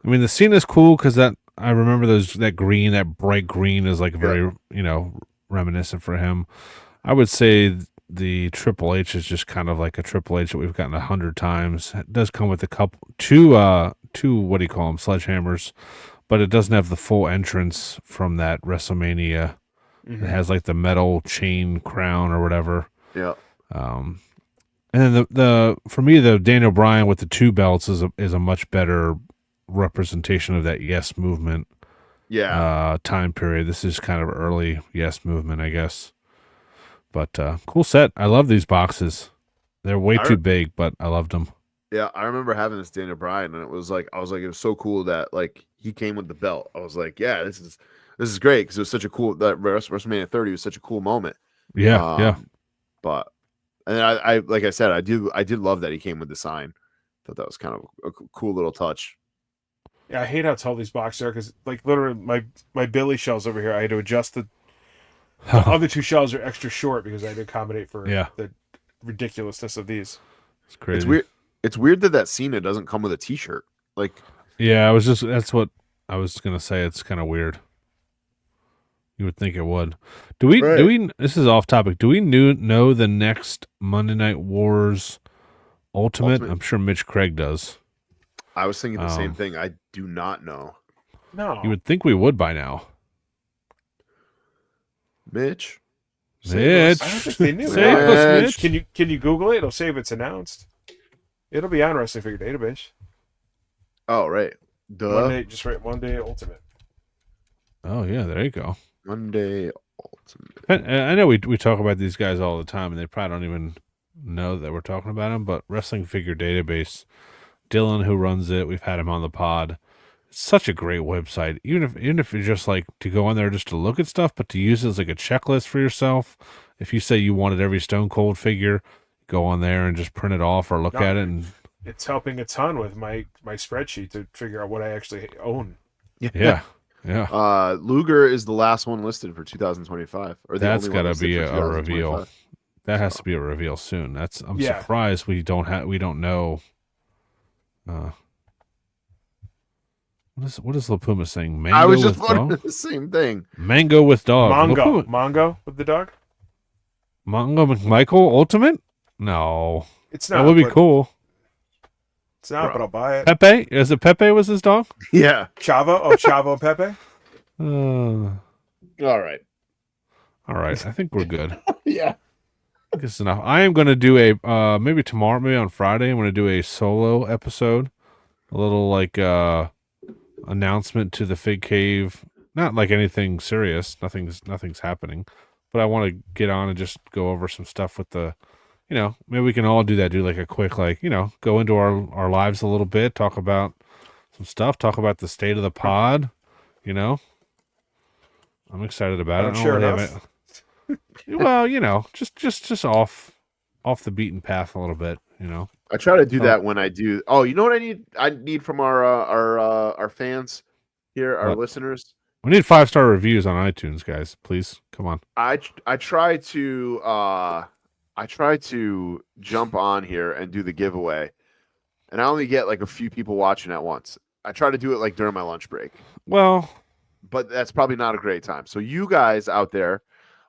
I mean, the scene is cool because I remember that bright green is like very reminiscent for him. I would say the Triple H is just kind of like a Triple H that we've gotten 100 times. It does come with two what do you call them, sledgehammers, but it doesn't have the full entrance from that WrestleMania. Mm-hmm. It has like the metal chain crown or whatever. Yeah. And then the for me the Daniel Bryan with the two belts is a much better representation of that Yes movement. Yeah. Time period. This is kind of early Yes movement, I guess. But cool set. I love these boxes. They're way too big, but I loved them. Yeah, I remember having this Daniel Bryan, and it was like it was so cool that like he came with the belt. I was like, yeah, this is great because it was such a cool that WrestleMania 30 was such a cool moment. Yeah. But and then I like I said, I did love that he came with the sign. Thought that was kind of a cool little touch. Yeah, I hate how tall these boxes are because, like, literally, my Billy shelves over here, I had to adjust the other two shelves are extra short because I had to accommodate for the ridiculousness of these. It's crazy. It's weird. It's weird that Cena doesn't come with a T-shirt. Like, yeah, that's what I was gonna say. It's kind of weird. You would think it would. Do we? This is off topic. Do we know the next Monday Night Wars Ultimate? I'm sure Mitch Craig does. I was thinking the same thing. I do not know. No, you would think we would by now. Mitch. I don't think they knew. Mitch. Can you Google it? It'll say if it's announced. It'll be on Wrestling Figure Database. Oh right. Duh. Monday, just write Monday Ultimate. Oh yeah, there you go. Monday Ultimate. I know we talk about these guys all the time, and they probably don't even know that we're talking about them. But Wrestling Figure Database, Dylan, who runs it, we've had him on the pod. It's such a great website. Even if you're just like to go on there just to look at stuff, but to use it as like a checklist for yourself. If you say you wanted every Stone Cold figure, go on there and just print it off or look at it. And it's helping a ton with my spreadsheet to figure out what I actually own. Yeah. Luger is the last one listed for 2025. Or that's got to be a reveal. That has to be a reveal soon. I'm surprised we don't know. What is La Puma saying? Mango I was just with wondering dog? the same thing. Mango with dog. Mongo with the dog. Mongo McMichael Ultimate? No, it's not. That would be cool. It's not, but I'll buy it. Pepe? Is it Pepe was his dog? Yeah. Chavo? Oh, Chavo and Pepe? All right. I think we're good. Yeah. I think it's enough. I am going to do a, maybe tomorrow, maybe on Friday, I'm going to do a solo episode. A little, like, announcement to the Fig Cave. Not like anything serious. Nothing's happening. But I want to get on and just go over some stuff with the, maybe we can all do that. Do like a quick, go into our lives a little bit, talk about some stuff, talk about the state of the pod, I'm excited about it. Sure enough. Well, just off the beaten path a little bit, I try to do that when I do. Oh, you know what I need? I need from our fans here, our listeners. We need 5-star reviews on iTunes, guys. Please, come on. I try to jump on here and do the giveaway, and I only get like a few people watching at once. I try to do it like during my lunch break. Well, but that's probably not a great time. So you guys out there,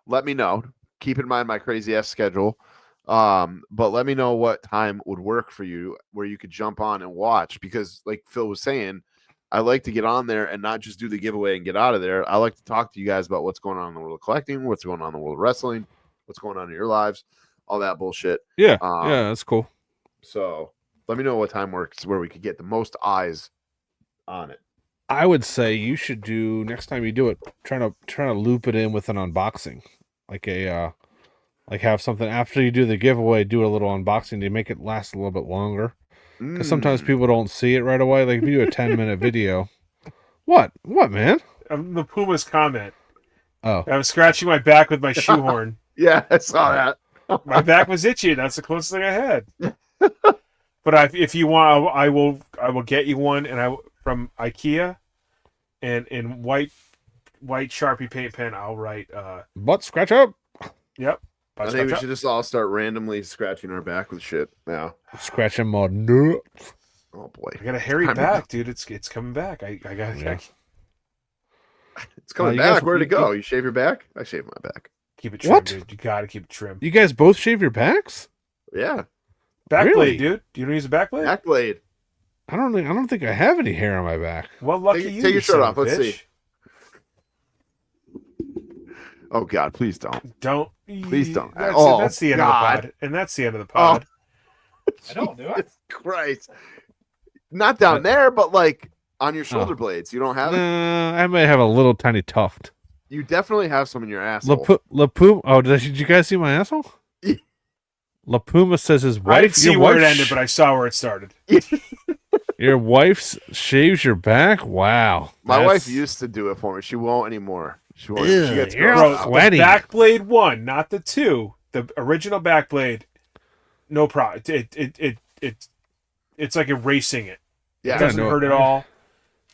let me know. Keep in mind my crazy ass schedule. But let me know what time would work for you where you could jump on and watch, because like Phil was saying, I like to get on there and not just do the giveaway and get out of there. I like to talk to you guys about what's going on in the world of collecting, what's going on in the world of wrestling, what's going on in your lives, all that bullshit. Yeah. Yeah, that's cool. So let me know what time works where we could get the most eyes on it. I would say you should do, next time you do it, try to loop it in with an unboxing. Like have something after you do the giveaway, do a little unboxing to make it last a little bit longer. Because sometimes people don't see it right away. Like if you do a 10-minute video. What, man? The Puma's comment. Oh. I was scratching my back with my shoehorn. Yeah, I saw that. My back was itchy. That's the closest thing I had. But if you want, I will get you one, and from IKEA, and in white Sharpie paint pen, I'll write butt scratch up. Yep. I think we should just all start randomly scratching our back with shit now. Scratching my nuts. Oh boy, I got a hairy back, dude. It's coming back. I got. Yeah. It's coming back. Where'd it go? You shave your back? I shave my back. Keep it trim, what? Dude. You gotta keep it trim. You guys both shave your backs? Yeah. Back really? blade, dude. Do you don't use a back blade? Back blade. I don't think I have any hair on my back. Well, lucky you. Take your shirt off. Let's bitch. see. Oh God, please don't. Please don't. That's the end of the pod. And that's the end of the pod. I don't do it. Christ. Not down there, but like on your shoulder blades. You don't have it? I might have a little tiny tuft. You definitely have some in your asshole. Oh, did you guys see my asshole? La Puma says his wife. I didn't see where it ended, but I saw where it started. Your wife shaves your back. Wow. My wife used to do it for me. She won't anymore. She won't. She gets Bro, the Backblade 1, not the 2. The original Backblade. No problem. It's like erasing it. Yeah, it doesn't hurt at all.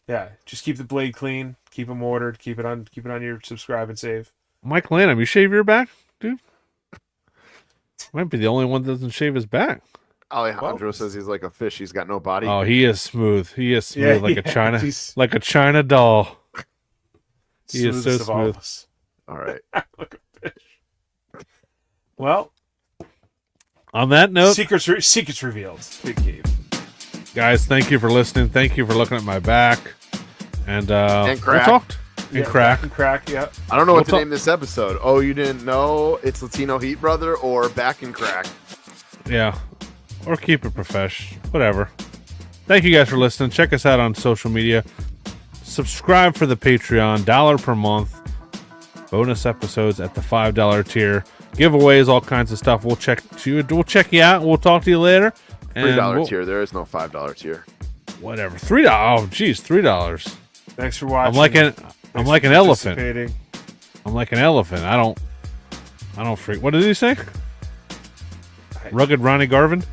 Yeah, just keep the blade clean. Keep them ordered. Keep it on your subscribe and save. Mike Lanham, you shave your back, dude? Might be the only one that doesn't shave his back. Alejandro says he's like a fish. He's got no body. Oh, he is smooth. He is smooth like a China doll. He is so smooth. All right. Look at fish. Well, on that note, secrets revealed. Big Cave. Guys, thank you for listening. Thank you for looking at my back. And crack. We'll talk. And crack. And crack, yeah. I don't know what to name this episode. Oh, you didn't know? It's Latino Heat Brother or Back and Crack. Yeah. Or keep it profesh. Whatever. Thank you guys for listening. Check us out on social media. Subscribe for the Patreon. $1 per month. Bonus episodes at the $5 tier. Giveaways, all kinds of stuff. We'll check you out. We'll talk to you later. $3 tier. There is no $5 tier. Whatever. $3. Oh, geez, $3. Thanks for watching. I'm like an elephant. I'm like an elephant. I don't freak. What did he say? Rugged Ronnie Garvin?